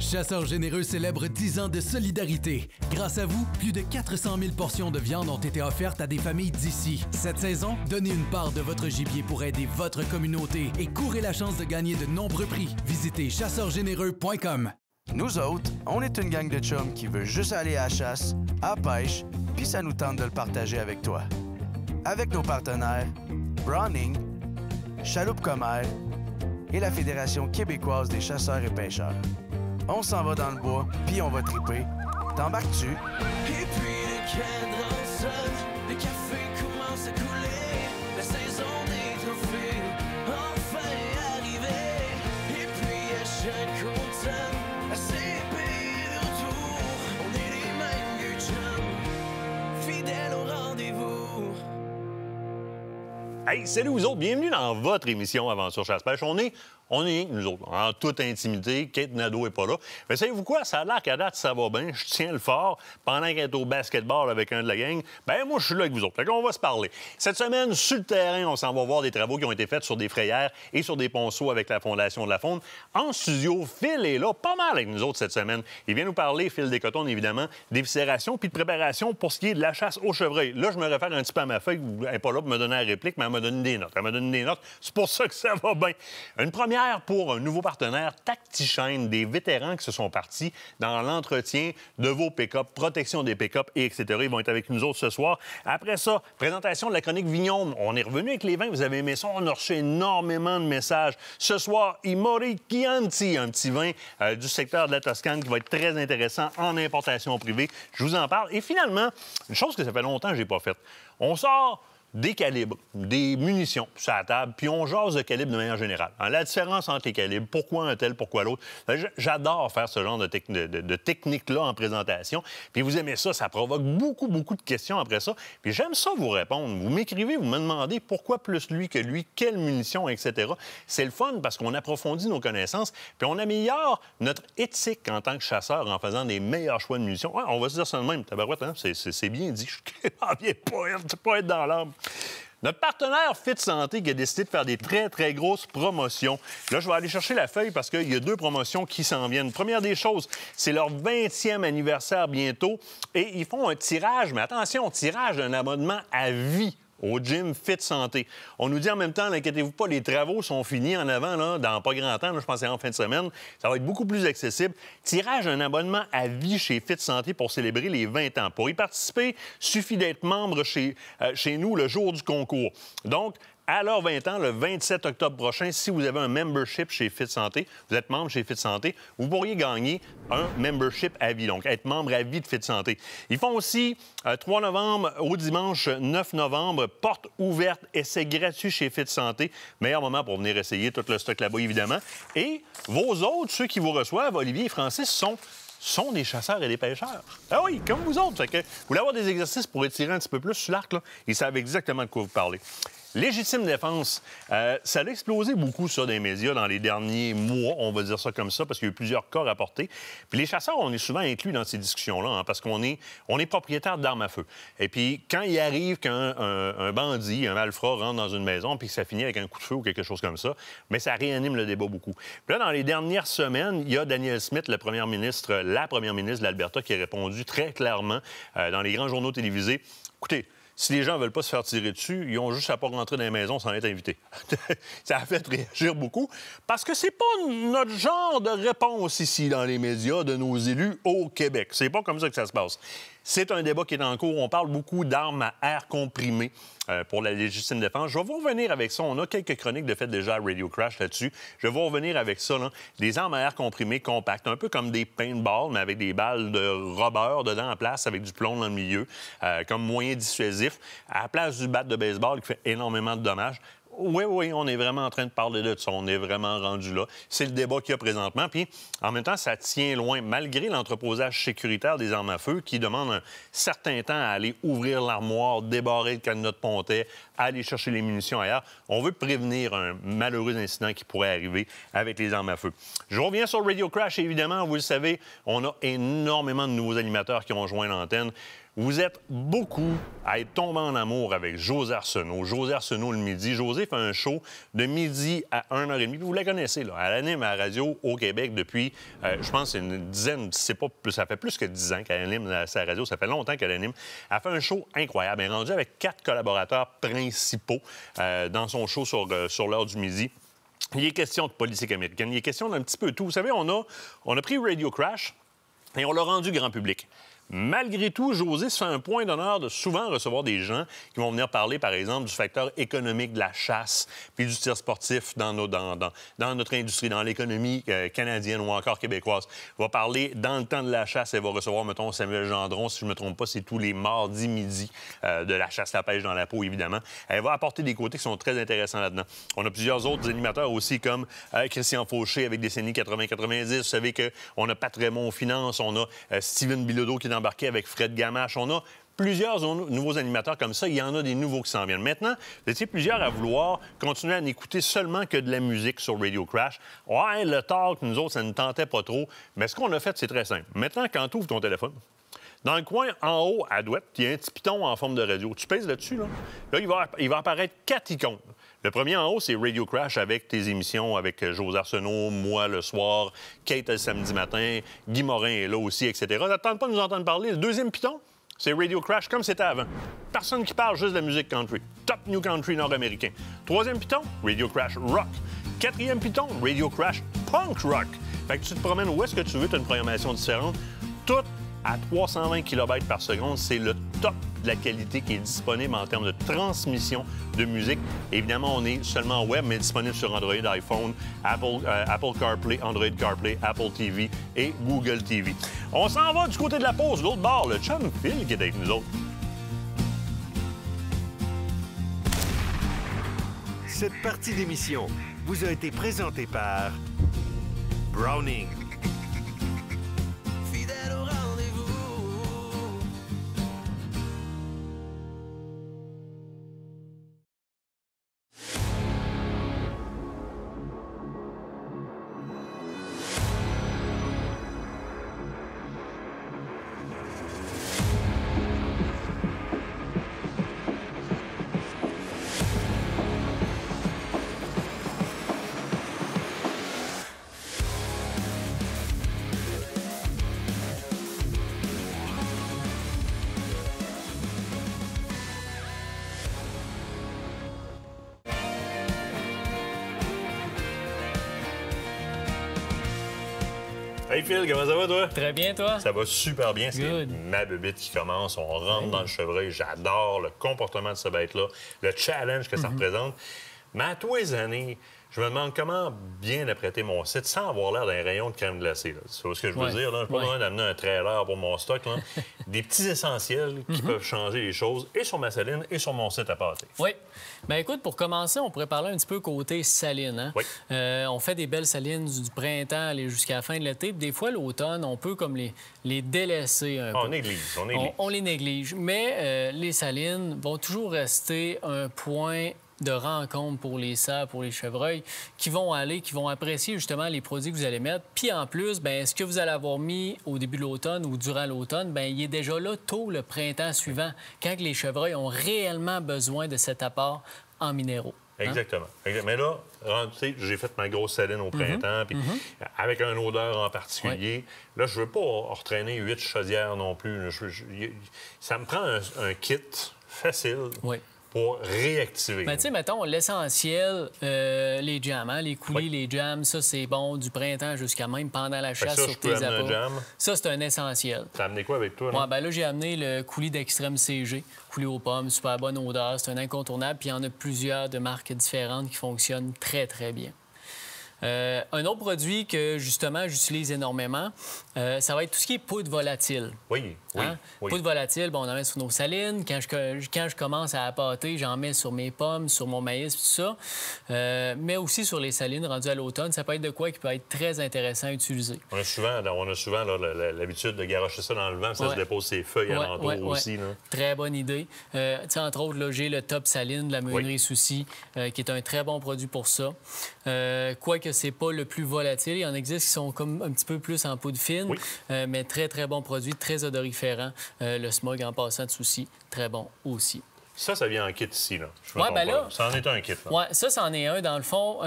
Chasseurs Généreux célèbre 10 ans de solidarité. Grâce à vous, plus de 400 000 portions de viande ont été offertes à des familles d'ici. Cette saison, donnez une part de votre gibier pour aider votre communauté et courez la chance de gagner de nombreux prix. Visitez chasseurgénéreux.com. Nous autres, on est une gang de chums qui veut juste aller à la chasse, à la pêche, puis ça nous tente de le partager avec toi. Avec nos partenaires, Browning, Chaloupe Commère et la Fédération québécoise des chasseurs et pêcheurs. On s'en va dans le bois, puis on va triper. T'embarques-tu? Et puis le cadran sonne, le café commence à couler, la saison des trophées enfin arrivée. Et puis à chaque automne, à ces pays de retour, on est les mêmes vieux chums, fidèles au rendez-vous. Hey, salut vous autres, bienvenue dans votre émission Aventure Chasse-Pêche. On est, nous autres, en toute intimité. Kate Nadeau n'est pas là. Mais savez-vous quoi? Ça a l'air qu'à date, ça va bien. Je tiens le fort. Pendant qu'elle est au basketball avec un de la gang, ben moi, je suis là avec vous autres. Fait qu'on va se parler. Cette semaine, sur le terrain, on s'en va voir des travaux qui ont été faits sur des frayères et sur des ponceaux avec la Fondation de la Faune. En studio, Phil est là, pas mal avec nous autres cette semaine. Il vient nous parler, Phil Descotons, évidemment, d'éviscération puis de préparation pour ce qui est de la chasse au chevreuil. Là, je me réfère un petit peu à ma feuille. Elle n'est pas là pour me donner la réplique, mais elle m'a donné des notes. Elle m'a donné des notes. C'est pour ça que ça va bien. Une première pour un nouveau partenaire, Tactichain, des vétérans qui se sont partis dans l'entretien de vos pick-up, protection des pick-up, et etc. Ils vont être avec nous autres ce soir. Après ça, présentation de la chronique Vignon. On est revenu avec les vins. Vous avez aimé ça. On a reçu énormément de messages. Ce soir, Imori Chianti, un petit vin du secteur de la Toscane qui va être très intéressant en importation privée. Je vous en parle. Et finalement, une chose que ça fait longtemps que je n'ai pas faite. On sort des calibres, des munitions sur la table, puis on jase de calibre de manière générale. Alors, la différence entre les calibres, pourquoi un tel, pourquoi l'autre. J'adore faire ce genre de technique-là en présentation. Puis vous aimez ça, ça provoque beaucoup de questions après ça. Puis j'aime ça vous répondre. Vous m'écrivez, vous me demandez pourquoi plus lui que lui, quelle munition, etc. C'est le fun parce qu'on approfondit nos connaissances, puis on améliore notre éthique en tant que chasseur en faisant des meilleurs choix de munitions. Ouais, on va se dire ça de même, tabarouette, hein? C'est bien dit. Je ne pas être dans l'arbre. Notre partenaire Fit Santé qui a décidé de faire des très grosses promotions. Là, je vais aller chercher la feuille parce qu'il y a 2 promotions qui s'en viennent. Première des choses, c'est leur 20e anniversaire bientôt et ils font un tirage, mais attention, tirage d'un abonnement à vie au gym Fit Santé. On nous dit en même temps, n'inquiétez-vous pas, les travaux sont finis en avant, là, dans pas grand temps, là, je pense que c'est en fin de semaine. Ça va être beaucoup plus accessible. Tirage d'un abonnement à vie chez Fit Santé pour célébrer les 20 ans. Pour y participer, suffit d'être membre chez nous le jour du concours. Donc, à leurs 20 ans, le 27 octobre prochain, si vous avez un membership chez Fit Santé, vous êtes membre chez Fit Santé, vous pourriez gagner un membership à vie, donc être membre à vie de Fit Santé. Ils font aussi 3 novembre au dimanche 9 novembre, porte ouverte, essai gratuit chez Fit Santé. Meilleur moment pour venir essayer tout le stock là-bas, évidemment. Et vos autres, ceux qui vous reçoivent, Olivier et Francis, sont des chasseurs et des pêcheurs. Ah oui, comme vous autres. Fait que vous voulez avoir des exercices pour étirer un petit peu plus sur l'arc, là? Ils savent exactement de quoi vous parlez. Légitime défense, ça a explosé beaucoup, ça, dans les médias dans les derniers mois, on va dire ça comme ça, parce qu'il y a eu plusieurs cas rapportés. Puis les chasseurs, on est souvent inclus dans ces discussions-là, hein, parce qu'on est propriétaire d'armes à feu. Et puis, quand il arrive qu'un bandit, un malfrat rentre dans une maison, puis que ça finit avec un coup de feu ou quelque chose comme ça, mais ça réanime le débat beaucoup. Puis là, dans les dernières semaines, il y a Danielle Smith, la première ministre de l'Alberta, qui a répondu très clairement dans les grands journaux télévisés. Écoutez, si les gens ne veulent pas se faire tirer dessus, ils ont juste à pas rentrer dans les maisons sans être invités. Ça a fait réagir beaucoup, parce que c'est pas notre genre de réponse ici dans les médias de nos élus au Québec. C'est pas comme ça que ça se passe. C'est un débat qui est en cours. On parle beaucoup d'armes à air comprimé pour la légitime défense. Je vais vous revenir avec ça. On a quelques chroniques de fait déjà à Radio Crash là-dessus. Je vais vous revenir avec ça, là. Des armes à air comprimé compactes, un peu comme des paintballs, mais avec des balles de rubber dedans en place, avec du plomb dans le milieu, comme moyen dissuasif, à la place du bat de baseball qui fait énormément de dommages. Oui, on est vraiment en train de parler de ça. On est vraiment rendu là. C'est le débat qu'il y a présentement. Puis, en même temps, ça tient loin, malgré l'entreposage sécuritaire des armes à feu qui demande un certain temps à aller ouvrir l'armoire, débarrer le cadenas de pontet, aller chercher les munitions ailleurs. On veut prévenir un malheureux incident qui pourrait arriver avec les armes à feu. Je reviens sur Radio Crash, évidemment. Vous le savez, on a énormément de nouveaux animateurs qui ont rejoint l'antenne. Vous êtes beaucoup à être tombé en amour avec José Arsenault. José Arsenault le midi. José fait un show de midi à 1h30. Vous la connaissez, là. Elle anime à la radio au Québec depuis, je pense, c'est une dizaine, c'est pas plus, ça fait plus que 10 ans qu'elle anime à sa radio. Ça fait longtemps qu'elle anime. Elle fait un show incroyable. Elle est rendue avec 4 collaborateurs principaux dans son show sur l'heure du midi. Il est question de politique américaine. Il est question d'un petit peu tout. Vous savez, on a pris Radio Crash et on l'a rendu grand public. Malgré tout, José se fait un point d'honneur de souvent recevoir des gens qui vont venir parler, par exemple, du facteur économique de la chasse puis du tir sportif dans notre industrie, dans l'économie canadienne ou encore québécoise. Elle va parler dans le temps de la chasse. Elle va recevoir, mettons, Samuel Gendron, si je ne me trompe pas, c'est tous les mardis midi de la chasse, la pêche dans la peau, évidemment. Elle va apporter des côtés qui sont très intéressants là-dedans. On a plusieurs autres animateurs aussi, comme Christian Fauché avec Décennie 80-90. Vous savez qu'on a Pat Raymond Finance, on a Steven Bilodeau qui est embarqué avec Fred Gamache. On a plusieurs nouveaux animateurs comme ça. Il y en a des nouveaux qui s'en viennent. Maintenant, vous étiez plusieurs à vouloir continuer à n'écouter seulement que de la musique sur Radio Crash. Ouais, le talk, nous autres, ça ne tentait pas trop. Mais ce qu'on a fait, c'est très simple. Maintenant, quand tu ouvres ton téléphone, dans le coin en haut, à droite, il y a un petit piton en forme de radio. Tu pèses là-dessus, là. Là, il va apparaître 4 icônes. Le premier en haut, c'est Radio Crash avec tes émissions avec José Arsenault, moi le soir, Kate le samedi matin, Guy Morin est là aussi, etc. Ça ne tente pas de nous entendre parler. Le deuxième piton, c'est Radio Crash comme c'était avant. Personne qui parle, juste de la musique country. Top New Country nord-américain. Troisième piton, Radio Crash Rock. Quatrième piton, Radio Crash Punk Rock. Fait que tu te promènes où est-ce que tu veux, tu as une programmation différente. Tout à 320 kb par seconde, c'est le top de la qualité qui est disponible en termes de transmission de musique. Évidemment, on est seulement web, mais disponible sur Android, iPhone, Apple CarPlay, Android CarPlay, Apple TV et Google TV. On s'en va du côté de la pause, l'autre bord, le chum Phil qui est avec nous autres. Cette partie d'émission vous a été présentée par Browning. Fidèle au rendez-vous. Hey Phil, comment ça va toi? Très bien, toi? Ça va super bien. C'est Good. ma bébite qui commence. On rentre dans le chevreuil. J'adore le comportement de cette bête-là, le challenge que ça représente. Mais à tous les années, je me demande comment bien apprêter mon site sans avoir l'air d'un rayon de crème glacée. Là. C'est ce que je veux dire. Je n'ai pas besoin d'amener un trailer pour mon stock. Là. Des petits essentiels qui peuvent changer les choses et sur ma saline et sur mon site à pâté. Oui. Bien, écoute, pour commencer, on pourrait parler un petit peu côté saline. Hein? Oui. On fait des belles salines du printemps aller jusqu'à la fin de l'été. Puis des fois, l'automne, on peut comme les délaisser un peu. On néglige. On les néglige. Mais les salines vont toujours rester un point de rencontre pour les cerfs, pour les chevreuils, qui vont apprécier justement les produits que vous allez mettre. Puis en plus, bien, ce que vous allez avoir mis au début de l'automne ou durant l'automne, bien, il est déjà là tôt le printemps suivant, quand les chevreuils ont réellement besoin de cet apport en minéraux. Hein? Exactement. Mais là, tu sais, j'ai fait ma grosse saline au printemps, puis avec une odeur en particulier. Oui. Là, je veux pas retraîner 8 chaudières non plus. Ça me prend un kit facile. Oui. Pour réactiver. Ben, tu sais, mettons, l'essentiel, les jams, hein? Les coulis, les jams, ça, c'est bon du printemps jusqu'à même pendant la chasse sur tes appâts. Ça, c'est un essentiel. T'as amené quoi avec toi? Ouais, ben là, j'ai amené le coulis d'Extrême CG, coulis aux pommes, super bonne odeur, c'est un incontournable, puis il y en a plusieurs de marques différentes qui fonctionnent très, très bien. Un autre produit que, justement, j'utilise énormément, ça va être tout ce qui est poudre volatile. Oui, hein? Oui. Poudre volatile, bon, on en met sur nos salines. Quand je commence à appâter, j'en mets sur mes pommes, sur mon maïs, tout ça. Mais aussi sur les salines rendues à l'automne. Ça peut être de quoi qui peut être très intéressant à utiliser. On a souvent l'habitude de garocher ça dans le vent, ça se dépose ses feuilles alentour aussi. Là. Très bonne idée. Tu sais, entre autres, là, j'ai le Top Saline de la Meunerie Soucy, qui est un très bon produit pour ça. Quoique c'est pas le plus volatile. Il en existe qui sont comme un petit peu plus en poudre fine, Oui. Mais très, très bon produit, très odoriférant. Le smog, en passant de souci, très bon aussi. Ça vient en kit ici, là. Je me Ouais, trompe ben pas, là- Ça en est un kit, là. Oui, ça, c'en est un. Dans le fond,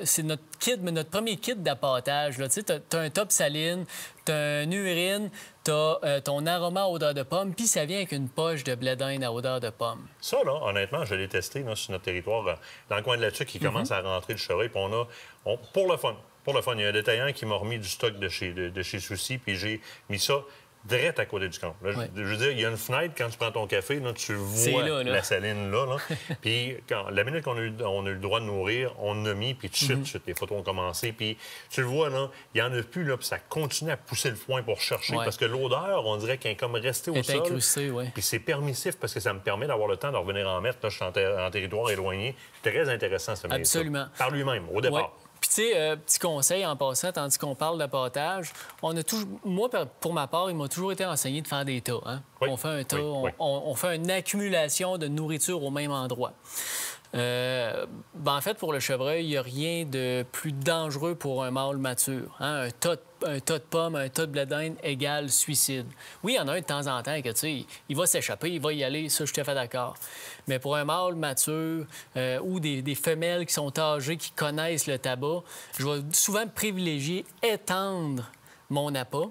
c'est notre kit, mais notre premier kit d'appâtage. Tu sais, t'as un top saline, t'as une urine, t'as ton aroma à odeur de pomme, puis ça vient avec une poche de blé d'Inde à odeur de pomme. Ça, là, honnêtement, je l'ai testé là, sur notre territoire, dans le coin de la Tuque, qui commence à rentrer le chevreuil. Puis pour le fun, il y a un détaillant qui m'a remis du stock de chez Souci, puis j'ai mis ça direct à côté du camp. Là, Ouais. je veux dire, il y a une fenêtre, quand tu prends ton café, là, tu C'est vois là. la saline là. Puis la minute qu'on a eu le droit de nourrir, on a mis, puis tout de suite, les photos ont commencé. Puis tu le vois, là, il n'y en a plus, là, puis ça continue à pousser le foin pour chercher. Ouais. Parce que l'odeur, on dirait qu'elle est comme restée au Elle est sol. incrustée, oui. Puis c'est permissif parce que ça me permet d'avoir le temps de revenir en mettre. Là, je suis en territoire éloigné. Très intéressant, ce maïs. Absolument. Par lui-même, au départ. Ouais. Puis, tu sais, petit conseil en passant, tandis qu'on parle d'appâtage, on a toujours... Moi, pour ma part, il m'a toujours été enseigné de faire des tas. Hein? Oui. On fait un tas, Oui, oui. on fait une accumulation de nourriture au même endroit. En fait, pour le chevreuil, il n'y a rien de plus dangereux pour un mâle mature. Hein? Un tas de pommes, un tas de blé d'Inde égale suicide. Oui, il y en a un de temps en temps que, tu sais, il va s'échapper, il va y aller, ça, je suis tout à fait d'accord. Mais pour un mâle mature ou des femelles qui sont âgées, qui connaissent le tabac, je vais souvent privilégier étendre mon appât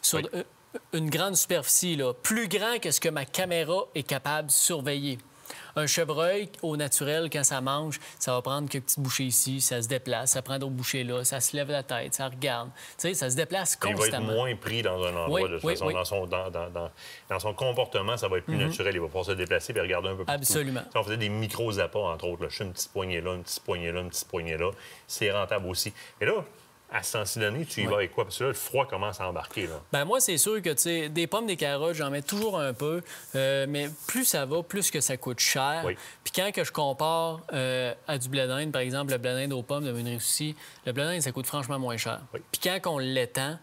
sur Oui. une grande superficie, là, plus grand que ce que ma caméra est capable de surveiller. Un chevreuil, au naturel, quand ça mange, ça va prendre quelques petites bouchées ici, ça se déplace, ça prend d'autres bouchées là, ça se lève la tête, ça regarde. Tu sais, ça se déplace Il va être constamment. moins pris dans un endroit, Oui, de toute oui, façon. oui. Dans son comportement, ça va être plus naturel. Il va pouvoir se déplacer et regarder un peu partout. Absolument. Si on faisait des micro-appâts, entre autres. Là. Je fais une petite poignée là, une petite poignée là, une petite poignée là. C'est rentable aussi. Et là, à ce temps-ci de l'année, tu y vas avec quoi? Parce que là, le froid commence à embarquer. Là. Ben moi, c'est sûr que, tu sais, des pommes, des carottes, j'en mets toujours un peu, mais plus ça va, plus que ça coûte cher. Oui. Puis quand que je compare à du blé d'Inde, par exemple, le blé d'Inde aux pommes de Meunerie Soucy, le blé d'Inde, ça coûte franchement moins cher. Oui. Puis quand on l'étend,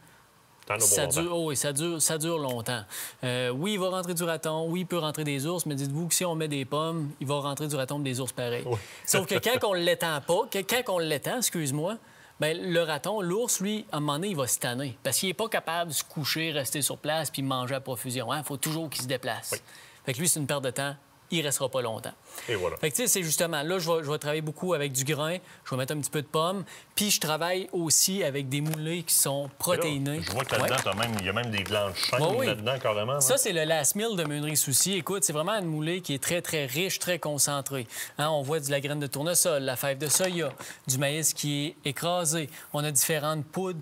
T'en as pour ça longtemps. dure, oh, oui, ça dure longtemps. Oui, il va rentrer du raton, oui, il peut rentrer des ours, mais dites-vous que si on met des pommes, il va rentrer du raton et des ours pareils. Oui. Sauf que quand on l'étend pas, quand on l'étend, excuse-moi, bien, le raton, l'ours, lui, à un moment donné, il va se tanner. Parce qu'il n'est pas capable de se coucher, rester sur place puis manger à profusion. Il faut toujours qu'il se déplace. Oui. Fait que lui, c'est une perte de temps. Il restera pas longtemps. Et voilà. Fait que, tu sais, c'est justement là, je vais travailler beaucoup avec du grain, je vais mettre un petit peu de pommes, puis je travaille aussi avec des moulées qui sont Et là, protéinés. je vois que Ouais. là-dedans, il y a même des glands de chêne Oui, oui. là-dedans, carrément. là. Ça, c'est le last meal de Meunerie Soucy. Écoute, c'est vraiment une moulée qui est très, très riche, très concentrée. Hein, on voit de la graine de tournesol, la fève de soya, du maïs qui est écrasé. On a différentes poudres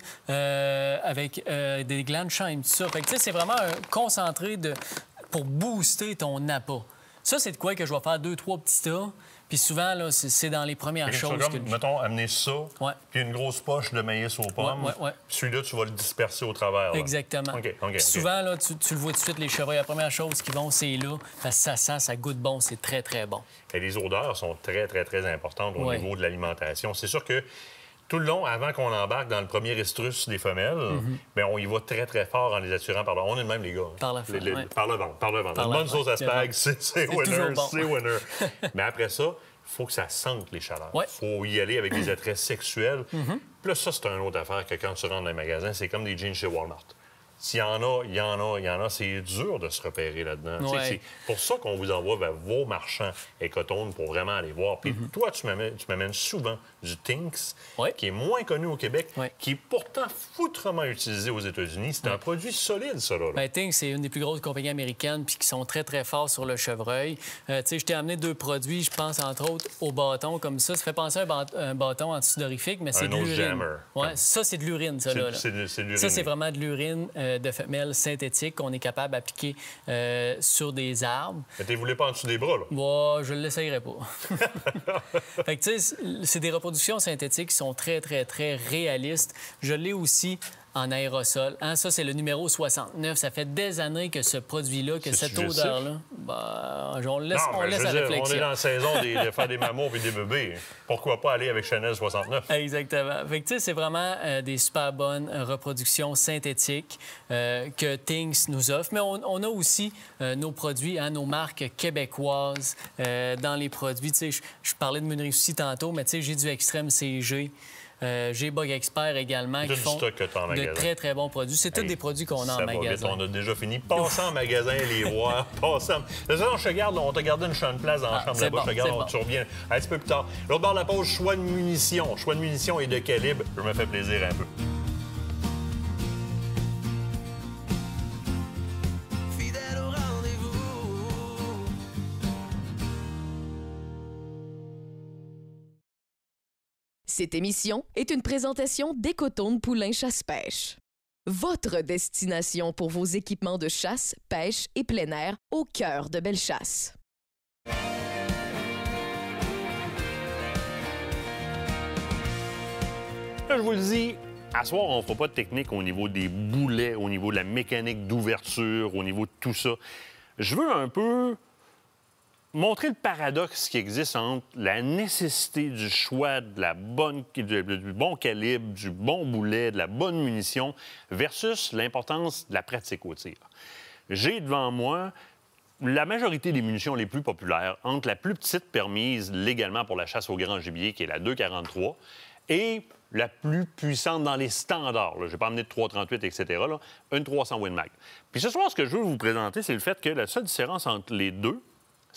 avec des glands de chêne, tout ça. Fait que, tu sais, c'est vraiment un concentré pour booster ton appât. Ça, c'est de quoi que je vais faire 2-3 petits tas. Puis souvent, là, c'est dans les premières Fait que choses tu vas comme, mettons, amener ça, Ouais. puis une grosse poche de maïs aux pommes. ouais. Puis celui-là, tu vas le disperser au travers. là. Exactement. OK. Puis souvent, là, tu le vois tout de suite, les chevreuils, la première chose qu'ils vont, c'est là. Parce que ça sent, ça goûte bon, c'est très, très bon. Et les odeurs sont très, très, très importantes au Ouais. niveau de l'alimentation. C'est sûr que tout le long, avant qu'on embarque dans le premier estrus des femelles, bien, on y va très, très fort en les attirant par le... On est de même, les gars. Par la fin, ouais. Par le ventre, par le ventre. Par Une la bonne fin, sauce à c'est spag, bon. c'est toujours winner, bon. c'est winner. Mais après ça, il faut que ça sente les chaleurs. Il Ouais. faut y aller avec des attraits sexuels. Puis là, ça, c'est une autre affaire que quand tu rentres dans les magasins, c'est comme des jeans chez Walmart. S'il y en a, il y en a. C'est dur de se repérer là-dedans. Tu sais, Ouais. C'est pour ça qu'on vous envoie vers vos marchands écotones pour vraiment aller voir. Puis toi, tu m'amènes souvent du Tinks, Ouais. qui est moins connu au Québec, Ouais. qui est pourtant foutrement utilisé aux États-Unis. C'est un produit solide, ça, là. Ben, Ting, c'est une des plus grosses compagnies américaines puis qui sont très, très forts sur le chevreuil. Tu sais, je t'ai amené 2 produits, je pense, entre autres, au bâton comme ça. Ça fait penser à un bâton antisudorifique, mais c'est Un de nose l'urine. jammer. Ouais, ça, c'est de l'urine, ça, là. C'est de l'urine. Ça, c'est vraiment de l'urine de femelles synthétiques qu'on est capable d'appliquer sur des arbres. Mais tu voulais pas en dessous des bras, là. Moi, je ne l'essayerai pas. Fait que, tu sais, c'est des reproductions synthétiques qui sont très, très, très réalistes. Je l'ai aussi en aérosol. Hein, ça, c'est le numéro 69. Ça fait des années que ce produit-là, que C'est cette suggestif. odeur-là, ben, on le laisse, Non, on mais laisse je à veux dire, réflexion. on est dans la saison de faire des mamours et des bébés. Pourquoi pas aller avec Chanel 69? Exactement. Fait que, tu sais, c'est vraiment des super bonnes reproductions synthétiques que Tinks nous offre. Mais on a aussi nos produits, hein, nos marques québécoises dans les produits. Tu sais, je parlais de Meunerie Soucy tantôt, mais tu sais, j'ai du Extrême CG. J'ai Bug Expert également qui Tout font stock que t'as en de magasin. très, très bons produits. C'est tous Hey, des produits qu'on a ça en va vite, magasin. on a déjà fini. Passez en magasin, les voir. Passez en... De toute façon, je te garde, on t'a gardé une chambre place dans la chambre c'est là-bas. bon, Je te garde, c'est bon. tu reviens un petit peu plus tard. L'autre bord de la pause, choix de munitions. Choix de munitions et de calibre. Je me fais plaisir un peu. Fidèle au rendez-vous. Cette émission est une présentation d'Écotone Poulain Chasse-Pêche. Votre destination pour vos équipements de chasse, pêche et plein air au cœur de Bellechasse. Là, je vous le dis, à soir, on ne fera pas de technique au niveau des boulets, au niveau de la mécanique d'ouverture, au niveau de tout ça. Je veux un peu montrer le paradoxe qui existe entre la nécessité du choix de du bon calibre, du bon boulet, de la bonne munition, versus l'importance de la pratique au tir. J'ai devant moi la majorité des munitions les plus populaires, entre la plus petite permise légalement pour la chasse au grand gibier, qui est la 2,43, et la plus puissante dans les standards. Je n'ai pas amené de 3,38, etc. Là, une 300 Win Mag. Puis ce soir, ce que je veux vous présenter, c'est le fait que la seule différence entre les deux,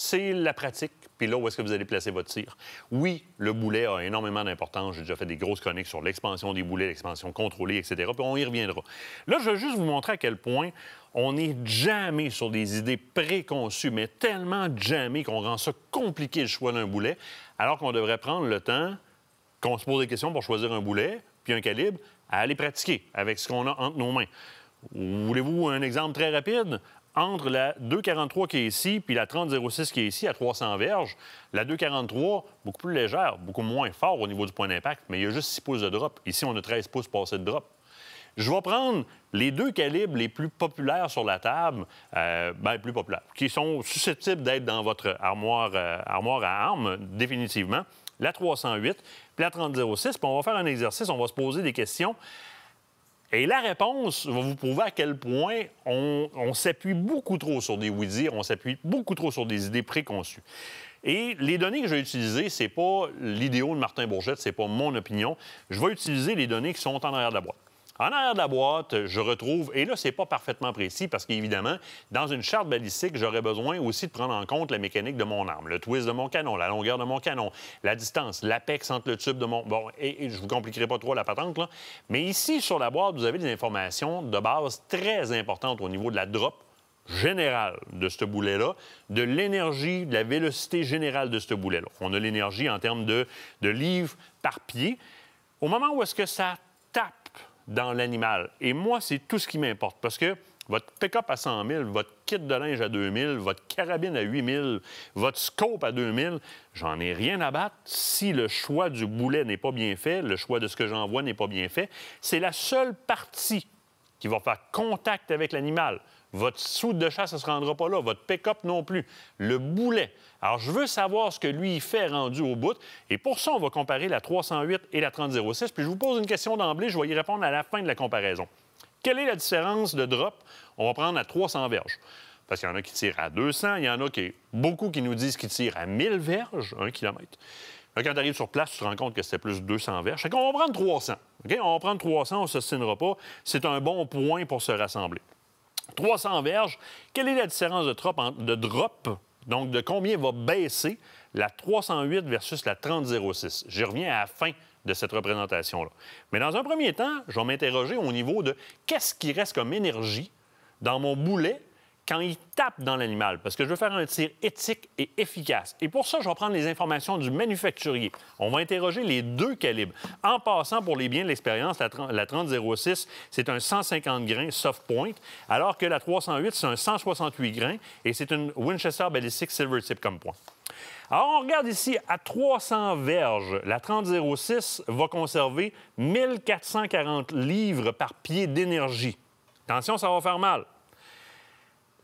c'est la pratique, puis là, où est-ce que vous allez placer votre tir. Oui, le boulet a énormément d'importance. J'ai déjà fait des grosses chroniques sur l'expansion des boulets, l'expansion contrôlée, etc., puis on y reviendra. Là, je veux juste vous montrer à quel point on est jammé sur des idées préconçues, mais tellement jammé qu'on rend ça compliqué le choix d'un boulet, alors qu'on devrait prendre le temps qu'on se pose des questions pour choisir un boulet, puis un calibre, à aller pratiquer avec ce qu'on a entre nos mains. Voulez-vous un exemple très rapide? Entre la 2,43 qui est ici puis la 30,06 qui est ici, à 300 verges, la 2,43, beaucoup plus légère, beaucoup moins fort au niveau du point d'impact, mais il y a juste 6 pouces de drop. Ici, on a 13 pouces passés de drop. Je vais prendre les deux calibres les plus populaires sur la table, plus populaires, qui sont susceptibles d'être dans votre armoire à armes, définitivement. La 308 puis la 30,06. Puis on va faire un exercice, on va se poser des questions. Et la réponse va vous prouver à quel point on s'appuie beaucoup trop sur des oui-dire, on s'appuie beaucoup trop sur des idées préconçues. Et les données que je vais utiliser, c'est pas l'idéo de Martin Bourgette, c'est pas mon opinion. Je vais utiliser les données qui sont en arrière de la boîte. En arrière de la boîte, je retrouve, et là, c'est pas parfaitement précis parce qu'évidemment, dans une charte balistique, j'aurais besoin aussi de prendre en compte la mécanique de mon arme, le twist de mon canon, la longueur de mon canon, la distance, l'apex entre le tube de mon... Bon, et je vous compliquerai pas trop la patente, là. Mais ici, sur la boîte, vous avez des informations de base très importantes au niveau de la drop générale de ce boulet-là, de l'énergie, de la vélocité générale de ce boulet-là. On a l'énergie en termes de livres par pied. Au moment où est-ce que ça tape dans l'animal. Et moi, c'est tout ce qui m'importe. Parce que votre pick-up à 100 000, votre kit de linge à 2 000, votre carabine à 8 000, votre scope à 2 000, j'en ai rien à battre si le choix du boulet n'est pas bien fait, le choix de ce que j'envoie n'est pas bien fait. C'est la seule partie qui va faire contact avec l'animal. Votre soude de chasse ne se rendra pas là. Votre pick-up non plus. Le boulet. Alors, je veux savoir ce que lui, il fait rendu au bout. Et pour ça, on va comparer la 308 et la 30,06. Puis je vous pose une question d'emblée. Je vais y répondre à la fin de la comparaison. Quelle est la différence de drop? On va prendre à 300 verges. Parce qu'il y en a qui tirent à 200. Il y en a beaucoup qui nous disent qu'ils tirent à 1000 verges, 1 kilomètre. Là, quand tu arrives sur place, tu te rends compte que c'était plus 200 verges. Fait qu'on va prendre 300. OK? On va prendre 300, on ne s'ostinera pas. C'est un bon point pour se rassembler. 300 verges, quelle est la différence de drop, donc de combien va baisser la 308 versus la 30,06? J'y reviens à la fin de cette représentation-là. Mais dans un premier temps, je vais m'interroger au niveau de qu'est-ce qui reste comme énergie dans mon boulet quand il tape dans l'animal, parce que je veux faire un tir éthique et efficace. Et pour ça, je vais prendre les informations du manufacturier. On va interroger les deux calibres. En passant, pour les biens de l'expérience, la 30,06, c'est un 150 grains soft point, alors que la 308, c'est un 168 grains, et c'est une Winchester Ballistic Silver Tip comme point. Alors, on regarde ici, à 300 verges, la 30,06 va conserver 1440 livres par pied d'énergie. Attention, ça va faire mal.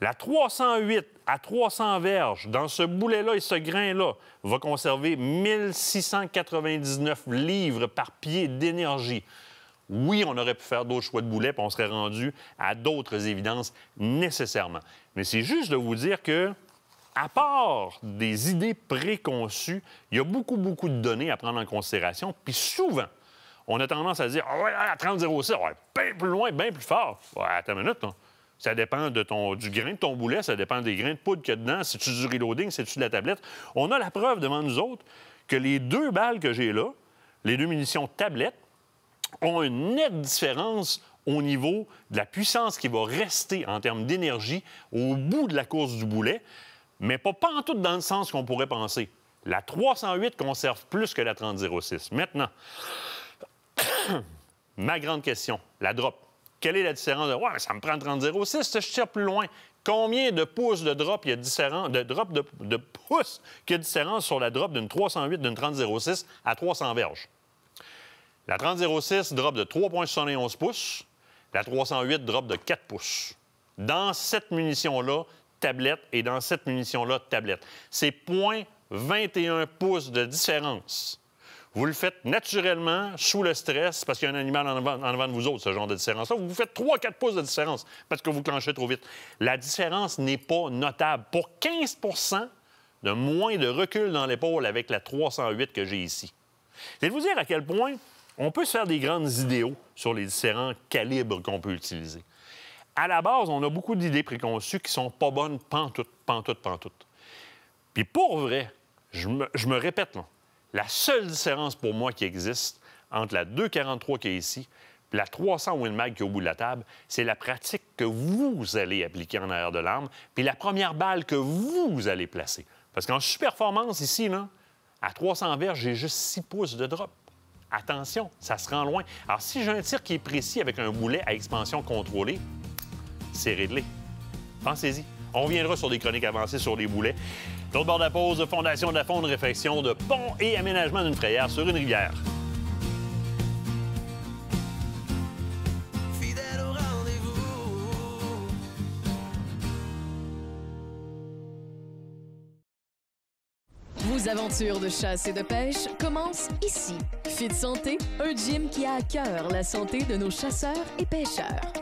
La 308 à 300 verges, dans ce boulet-là et ce grain-là, va conserver 1699 livres par pied d'énergie. Oui, on aurait pu faire d'autres choix de boulets, puis on serait rendu à d'autres évidences nécessairement. Mais c'est juste de vous dire que, à part des idées préconçues, il y a beaucoup de données à prendre en considération, puis souvent, on a tendance à dire « Ah ouais, à 30,06, ouais, bien plus loin, bien plus fort. » Ouais, attends une minute, là. Ça dépend du grain de ton boulet, ça dépend des grains de poudre qu'il y a dedans. C'est-tu du reloading, c'est-tu de la tablette? On a la preuve devant nous autres que les 2 balles que j'ai là, les 2 munitions tablette, ont une nette différence au niveau de la puissance qui va rester en termes d'énergie au bout de la course du boulet, mais pas en tout dans le sens qu'on pourrait penser. La 308 conserve plus que la 30,06. Maintenant, ma grande question, la drop. Quelle est la différence de « Ouais, mais ça me prend 30,06, je tire plus loin. » Combien de pouces de drop il y a différent, de pouces qu'il y a différence sur la drop d'une 308 d'une 30,06 à 300 verges? La 30,06 drop de 3,71 pouces. La 308 drop de 4 pouces. Dans cette munition-là, tablette, et dans cette munition-là, tablette. C'est 0,21 pouces de différence. Vous le faites naturellement, sous le stress, parce qu'il y a un animal en avant de vous autres, ce genre de différence-là. Vous faites 3-4 pouces de différence parce que vous clenchez trop vite. La différence n'est pas notable. Pour 15 de moins de recul dans l'épaule avec la 308 que j'ai ici. C'est de vous dire à quel point on peut se faire des grandes idéaux sur les différents calibres qu'on peut utiliser. À la base, on a beaucoup d'idées préconçues qui sont pas bonnes pantoute. Puis pour vrai, je me répète, là, la seule différence pour moi qui existe entre la 243 qui est ici et la 300 Win Mag qui est au bout de la table, c'est la pratique que vous allez appliquer en arrière de l'arme puis la première balle que vous allez placer. Parce qu'en sous-performance, ici, là, à 300 verges, j'ai juste 6 pouces de drop. Attention, ça se rend loin. Alors, si j'ai un tir qui est précis avec un boulet à expansion contrôlée, c'est réglé. Pensez-y. On reviendra sur des chroniques avancées sur les boulets. L'autre bord de la pause, fondation de la fonte, réfection de pont et aménagement d'une frayère sur une rivière. Fidèle au rendez-vous. Vos aventures de chasse et de pêche commencent ici. Fit Santé, un gym qui a à cœur la santé de nos chasseurs et pêcheurs.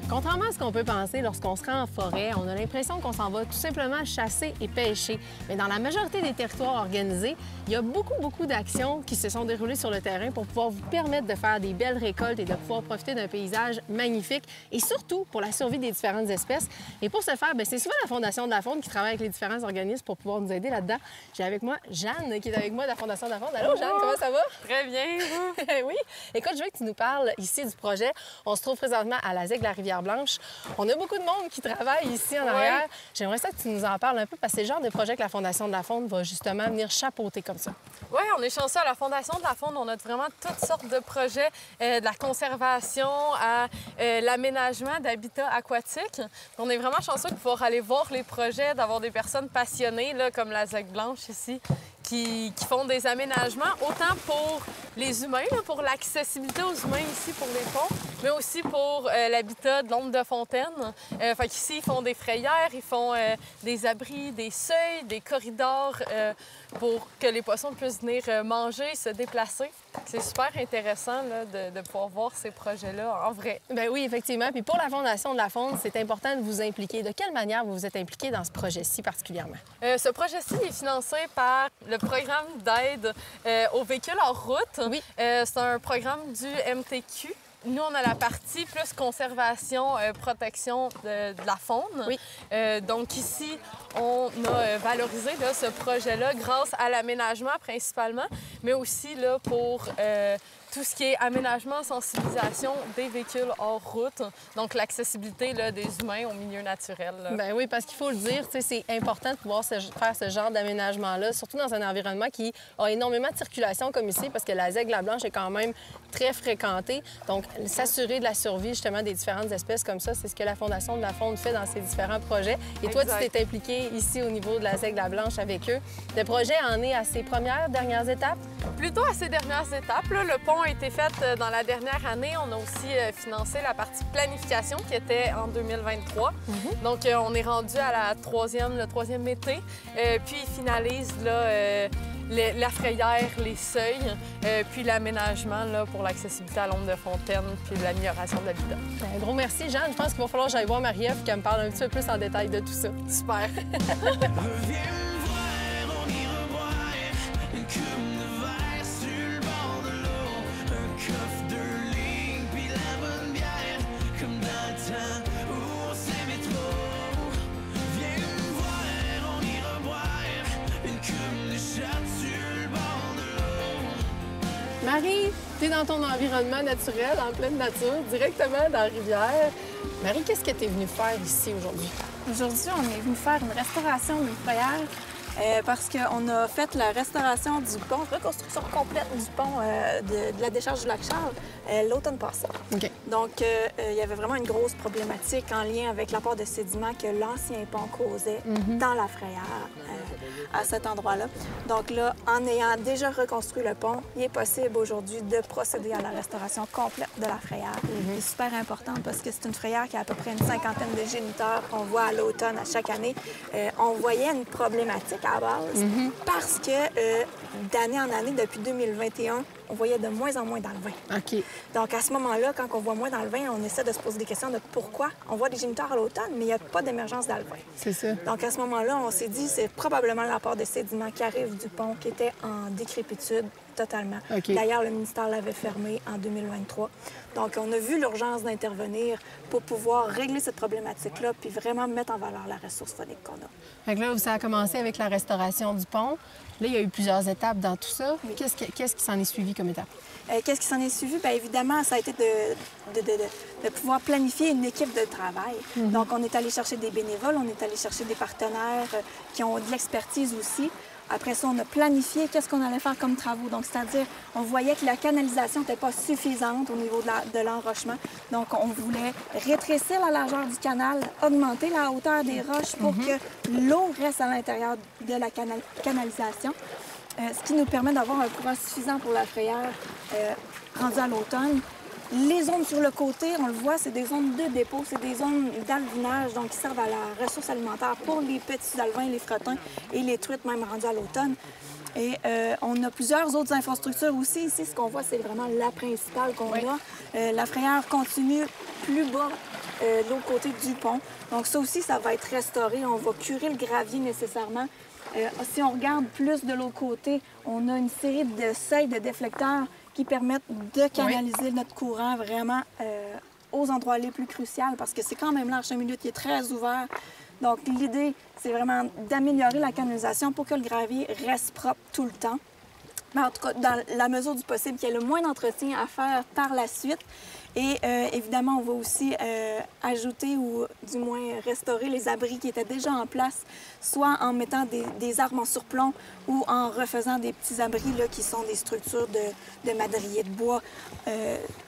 Contrairement à ce qu'on peut penser lorsqu'on se rend en forêt, on a l'impression qu'on s'en va tout simplement chasser et pêcher. Mais dans la majorité des territoires organisés, il y a beaucoup d'actions qui se sont déroulées sur le terrain pour pouvoir vous permettre de faire des belles récoltes et de pouvoir profiter d'un paysage magnifique et surtout pour la survie des différentes espèces. Et pour ce faire, c'est souvent la Fondation de la Faune qui travaille avec les différents organismes pour pouvoir nous aider là-dedans. J'ai avec moi Jeanne qui est avec moi de la Fondation de la Faune. Allô Jeanne, comment ça va? Très bien. Oui. Écoute, je veux que tu nous parles ici du projet. On se trouve présentement à la ZEG de la Rivière-Blanche. On a beaucoup de monde qui travaille ici en arrière. Ouais. J'aimerais ça que tu nous en parles un peu parce que c'est le genre de projet que la Fondation de la Faune va justement venir chapeauter comme ça. Oui, on est chanceux à la Fondation de la Faune. On a vraiment toutes sortes de projets, de la conservation à l'aménagement d'habitats aquatiques. On est vraiment chanceux de pouvoir aller voir les projets, d'avoir des personnes passionnées là, comme la ZEG Blanche ici, qui font des aménagements, autant pour les humains, là, pour l'accessibilité aux humains ici pour les ponts, mais aussi pour l'habitat de l'ombre de fontaine. Fait qu'ici, ils font des frayères, ils font des abris, des seuils, des corridors pour que les poissons puissent venir manger, se déplacer. C'est super intéressant là, de pouvoir voir ces projets-là en vrai. Bien oui, effectivement. Puis pour la Fondation de la Faune, c'est important de vous impliquer. De quelle manière vous vous êtes impliqué dans ce projet-ci particulièrement? Ce projet-ci est financé par le programme d'aide aux véhicules hors route. Oui. C'est un programme du MTQ. Nous, on a la partie plus conservation, protection de la faune. Oui. Donc ici, on a valorisé là, ce projet-là grâce à l'aménagement principalement, mais aussi là, pour tout ce qui est aménagement, sensibilisation des véhicules hors route, donc l'accessibilité des humains au milieu naturel. Bien oui, parce qu'il faut le dire, c'est important de pouvoir faire ce genre d'aménagement-là, surtout dans un environnement qui a énormément de circulation comme ici, parce que la ZEG La Blanche est quand même très fréquentée. Donc, s'assurer de la survie justement des différentes espèces comme ça, c'est ce que la Fondation de la Faune fait dans ses différents projets. Et toi, tu t'es impliqué ici au niveau de la ZEG La Blanche avec eux. Le projet en est à ses dernières étapes? Plutôt à ses dernières étapes. Là. Le pont a été fait dans la dernière année. On a aussi financé la partie planification qui était en 2023. Donc, on est rendu à le troisième été. Puis, ils finalisent là, la frayère, les seuils, puis l'aménagement là, pour l'accessibilité à l'ombre de fontaine, puis l'amélioration de l'habitat. Un gros merci, Jeanne. Je pense qu'il va falloir que j'aille voir Marie-Ève qu'elle me parle un petit peu plus en détail de tout ça. Super! Marie, tu es dans ton environnement naturel, en pleine nature, directement dans la rivière. Marie, qu'est-ce que tu es venue faire ici aujourd'hui? Aujourd'hui, on est venu faire une restauration d'une frayère parce qu'on a fait la restauration du pont, reconstruction complète du pont de la décharge du lac Charles l'automne passé. OK. Donc, il y avait vraiment une grosse problématique en lien avec l'apport de sédiments que l'ancien pont causait dans la frayère à cet endroit-là. Donc là, en ayant déjà reconstruit le pont, il est possible aujourd'hui de procéder à la restauration complète de la frayère. C'est super important parce que c'est une frayère qui a à peu près une cinquantaine de géniteurs qu'on voit à l'automne à chaque année. On voyait une problématique à la base parce que d'année en année, depuis 2021, on voyait de moins en moins dans le vin. OK. Donc, à ce moment-là, quand on voit moins dans le vin, on essaie de se poser des questions de pourquoi. On voit des géniteurs à l'automne, mais il n'y a pas d'émergence dans le vin. C'est ça. Donc, à ce moment-là, on s'est dit c'est probablement l'apport de sédiments qui arrive du pont qui était en décrépitude totalement. OK. D'ailleurs, le ministère l'avait fermé en 2023. Donc, on a vu l'urgence d'intervenir pour pouvoir régler cette problématique-là puis vraiment mettre en valeur la ressource phonique qu'on a. Fait que là, ça a commencé avec la restauration du pont. Là, il y a eu plusieurs étapes dans tout ça. Qu'est-ce qui s'en est suivi comme étape? Qu'est-ce qui s'en est suivi? Bien évidemment, ça a été de pouvoir planifier une équipe de travail. Donc, on est allé chercher des bénévoles, on est allé chercher des partenaires qui ont de l'expertise aussi. Après ça, on a planifié qu'est-ce qu'on allait faire comme travaux. Donc, c'est-à-dire, on voyait que la canalisation n'était pas suffisante au niveau de l'enrochement. Donc, on voulait rétrécir la largeur du canal, augmenter la hauteur des roches pour que l'eau reste à l'intérieur de la canalisation. Ce qui nous permet d'avoir un courant suffisant pour la frayère rendue à l'automne. Les zones sur le côté, on le voit, c'est des zones de dépôt, c'est des zones d'alvinage, donc qui servent à la ressource alimentaire pour les petits alevins, les frettins et les truites, même rendues à l'automne. Et on a plusieurs autres infrastructures aussi. Ici, ce qu'on voit, c'est vraiment la principale qu'on a. La frayère continue plus bas de l'autre côté du pont. Donc ça aussi, ça va être restauré. On va curer le gravier nécessairement. Si on regarde plus de l'autre côté, on a une série de seuils de déflecteurs qui permettent de canaliser notre courant vraiment aux endroits les plus cruciaux parce que c'est quand même l'arche à milieu qui est très ouvert. Donc, l'idée, c'est vraiment d'améliorer la canalisation pour que le gravier reste propre tout le temps. Mais en tout cas, dans la mesure du possible, qu'il y ait le moins d'entretien à faire par la suite. Et évidemment, on va aussi ajouter ou du moins restaurer les abris qui étaient déjà en place, soit en mettant des arbres en surplomb ou en refaisant des petits abris là, qui sont des structures de madriers de bois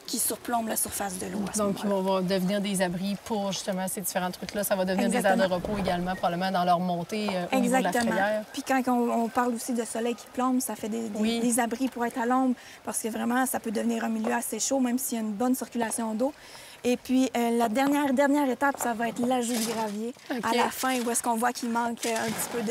qui surplombent la surface de l'eau. Donc, ils vont devenir des abris pour justement ces différents trucs-là. Ça va devenir des aires de repos également, probablement dans leur montée au niveau de la frayère. Puis quand on parle aussi de soleil qui plombe, ça fait des abris pour être à l'ombre parce que vraiment, ça peut devenir un milieu assez chaud, même s'il y a une bonne circulation d'eau. Et puis, la dernière étape, ça va être l'ajout de gravier. À la fin, où est-ce qu'on voit qu'il manque un petit peu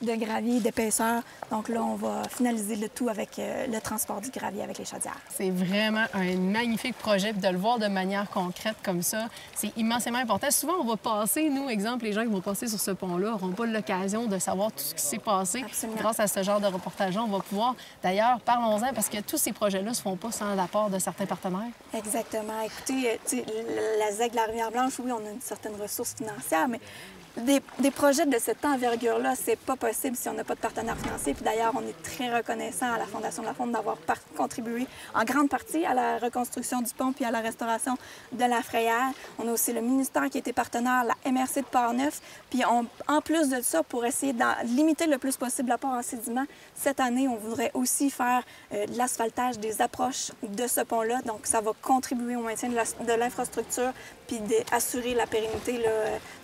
de gravier, d'épaisseur. Donc là, on va finaliser le tout avec le transport du gravier avec les chaudières. C'est vraiment un magnifique projet. Puis de le voir de manière concrète comme ça, c'est immensément important. Souvent, on va passer, nous, exemple, les gens qui vont passer sur ce pont-là n'auront pas l'occasion de savoir tout ce qui s'est passé. Absolument. Grâce à ce genre de reportage-là, on va pouvoir... D'ailleurs, parlons-en, parce que tous ces projets-là ne se font pas sans l'apport de certains partenaires. Exactement. Écoutez, la ZEC de la Rivière-Blanche, oui, on a une certaine ressource financière, mais des projets de cette envergure-là, c'est pas possible si on n'a pas de partenaire financier. Puis d'ailleurs, on est très reconnaissant à la Fondation de la Faune d'avoir contribué en grande partie à la reconstruction du pont puis à la restauration de la frayère. On a aussi le ministère qui était partenaire, la MRC de Port-Neuf. Puis en plus de ça, pour essayer de limiter le plus possible l'apport en sédiments, cette année, on voudrait aussi faire de l'asphaltage des approches de ce pont-là. Donc, ça va contribuer au maintien de l'infrastructure puis d'assurer la pérennité là,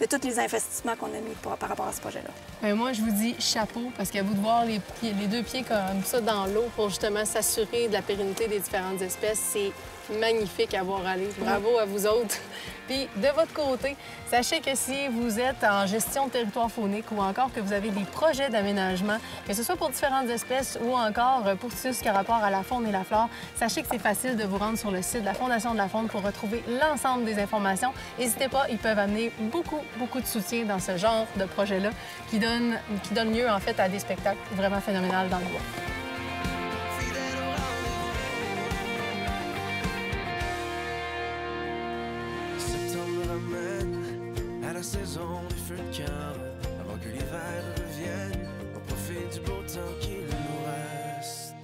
de tous les investissements qu'on a mis par rapport à ce projet-là. Bien, moi, je vous dis chapeau, parce qu'à vous de voir les deux pieds comme ça dans l'eau pour justement s'assurer de la pérennité des différentes espèces, c'est magnifique à voir aller. Bravo à vous autres. Puis, de votre côté, sachez que si vous êtes en gestion de territoire faunique ou encore que vous avez des projets d'aménagement, que ce soit pour différentes espèces ou encore pour tout ce qui a rapport à la faune et la flore, sachez que c'est facile de vous rendre sur le site de la Fondation de la faune pour retrouver l'ensemble des informations. N'hésitez pas, ils peuvent amener beaucoup de soutien dans ce genre de projet-là qui donne lieu, en fait, à des spectacles vraiment phénoménaux dans le bois. La saison des feux de camp, avant que l'hiver revienne, on profite du beau temps qu'il nous reste.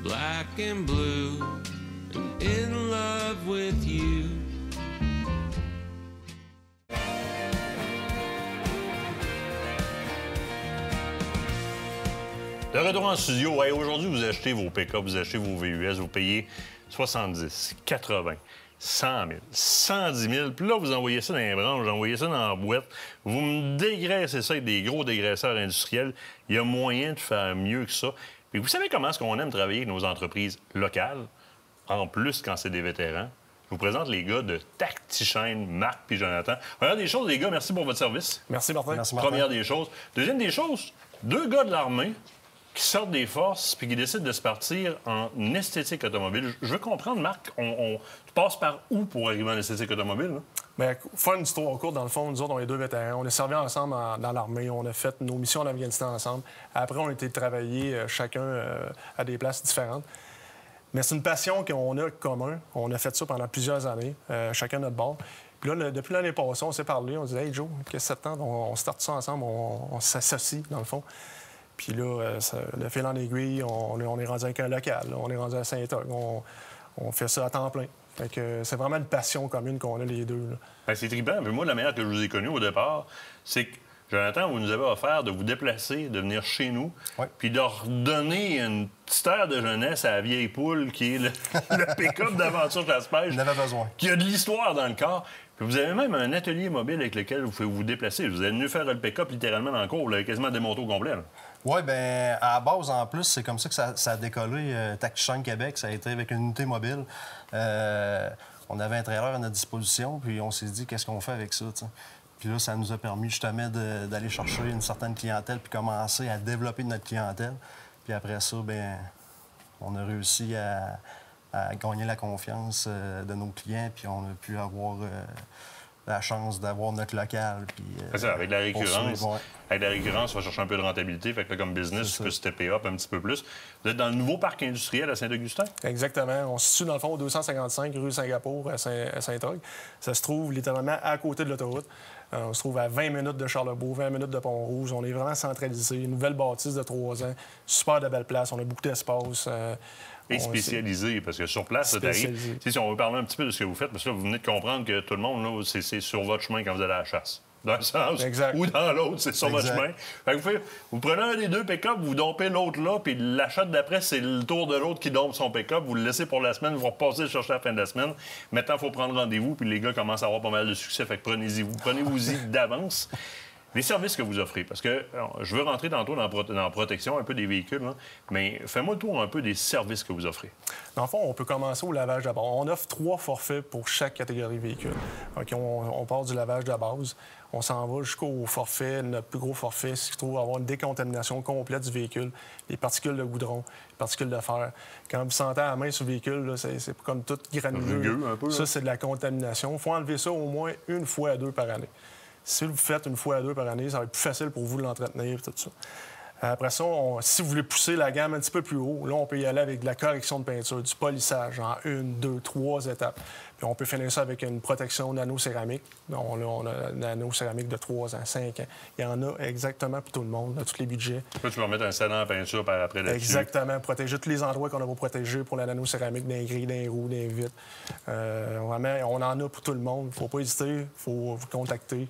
Black and blue, and in love with you. De retour en studio, hey, aujourd'hui, vous achetez vos pick-up, vous achetez vos VUS, vous payez 70, 80, 100 000, 110 000. Puis là, vous envoyez ça dans les branches, vous envoyez ça dans la boîte. Vous me dégraissez ça avec des gros dégraisseurs industriels. Il y a moyen de faire mieux que ça. Puis vous savez comment est-ce qu'on aime travailler avec nos entreprises locales? En plus, quand c'est des vétérans. Je vous présente les gars de Tactichain, Marc puis Jonathan. Première des choses, les gars, merci pour votre service. Merci, Martin. Merci, Martin. Première des choses. Deuxième des choses, 2 gars de l'armée qui sortent des forces puis qui décident de se partir en esthétique automobile. Je veux comprendre, Marc, tu passes par où pour arriver en esthétique automobile? Là? Bien, faire une histoire courte, dans le fond, nous autres, on est 2 vétérans. On est servi ensemble dans l'armée. On a fait nos missions en Afghanistan ensemble. Après, on a été travailler chacun à des places différentes. Mais c'est une passion qu'on a commun. On a fait ça pendant plusieurs années, chacun notre bord. Puis là, depuis l'année passée, on s'est parlé. On disait « Hey, Joe, qu'est-ce que ça te tente? On starte ça ensemble. On s'associe, dans le fond. » Puis là, le fil en aiguille, on est rendu avec un local. Là. On est rendu à Saint-Og. On fait ça à temps plein. Fait que c'est vraiment une passion commune qu'on a les deux. Bien, c'est trippant. Mais moi, la manière que je vous ai connu au départ, c'est que, Jonathan, vous nous avez offert de vous déplacer, de venir chez nous, puis de redonner une petite heure de jeunesse à la vieille poule qui est le pick-up d'aventure chasse-pêche. On avait besoin. Qui a de l'histoire dans le corps. Puis vous avez même un atelier mobile avec lequel vous pouvez vous déplacer. Vous êtes venu faire le pick-up littéralement dans le cours. Vous l'avez quasiment démonté au complet. Oui, bien, à la base, en plus, c'est comme ça que ça a décollé. Tactichain Québec, ça a été avec une unité mobile. On avait un trailer à notre disposition, puis on s'est dit, qu'est-ce qu'on fait avec ça, t'sais? Puis là, ça nous a permis justement d'aller chercher une certaine clientèle puis commencer à développer notre clientèle. Puis après ça, bien, on a réussi à gagner la confiance de nos clients, puis on a pu avoir la chance d'avoir notre local. Puis, c'est ça, avec la récurrence. Avec la récurrence, on va chercher un peu de rentabilité. Fait que là, comme business, tu peux stepper up un petit peu plus. Vous êtes dans le nouveau parc industriel à Saint-Augustin? Exactement. On se situe, dans le fond, au 255 rue Singapour à Saint-Og. Ça se trouve littéralement à côté de l'autoroute. On se trouve à 20 minutes de Charlebourg, 20 minutes de Pont-Rouge. On est vraiment centralisé. Une nouvelle bâtisse de 3 ans. Super de belle place. On a beaucoup d'espace. Et spécialisé, parce que sur place, ça t'arrive. Si on veut parler un petit peu de ce que vous faites, parce que là, vous venez de comprendre que tout le monde, là, c'est sur votre chemin quand vous allez à la chasse. Dans un sens ou dans l'autre, c'est sur votre chemin. Fait que vous prenez un des 2 pick-up, vous dompez l'autre là, puis l'achat d'après, c'est le tour de l'autre qui dompe son pick-up. Vous le laissez pour la semaine, vous repassez le chercher à la fin de la semaine. Maintenant, il faut prendre rendez-vous, puis les gars commencent à avoir pas mal de succès. Fait que prenez-vous-y d'avance. Les services que vous offrez, parce que je veux rentrer tantôt dans la protection un peu des véhicules, là, mais fais-moi le tour un peu des services que vous offrez. Dans le fond, on peut commencer au lavage de base. On offre 3 forfaits pour chaque catégorie de véhicule. Okay, on part du lavage de base. On s'en va jusqu'au forfait, notre plus gros forfait, c'est qu'il trouve avoir une décontamination complète du véhicule, les particules de goudron, les particules de fer. Quand vous sentez à la main sur le véhicule, là, c'est comme tout granuleux. Un peu, ça, c'est de la contamination. Il faut enlever ça au moins 1 fois à 2 par année. Si vous le faites 1 fois à 2 par année, ça va être plus facile pour vous de l'entretenir et tout ça. Après ça, si vous voulez pousser la gamme un petit peu plus haut, là, on peut y aller avec de la correction de peinture, du polissage en 1, 2, 3 étapes. Puis on peut finir ça avec une protection nano-céramique. Là, on a une nano-céramique de 3 ans, 5 ans. Il y en a exactement pour tout le monde, dans tous les budgets. Là, tu vas mettre un scellant en peinture par après là-dessus. Exactement. Protéger tous les endroits qu'on a beau protéger pour la nano-céramique, des grilles, des roues, des vitres. Vraiment, on en a pour tout le monde. Il ne faut pas hésiter, il faut vous contacter.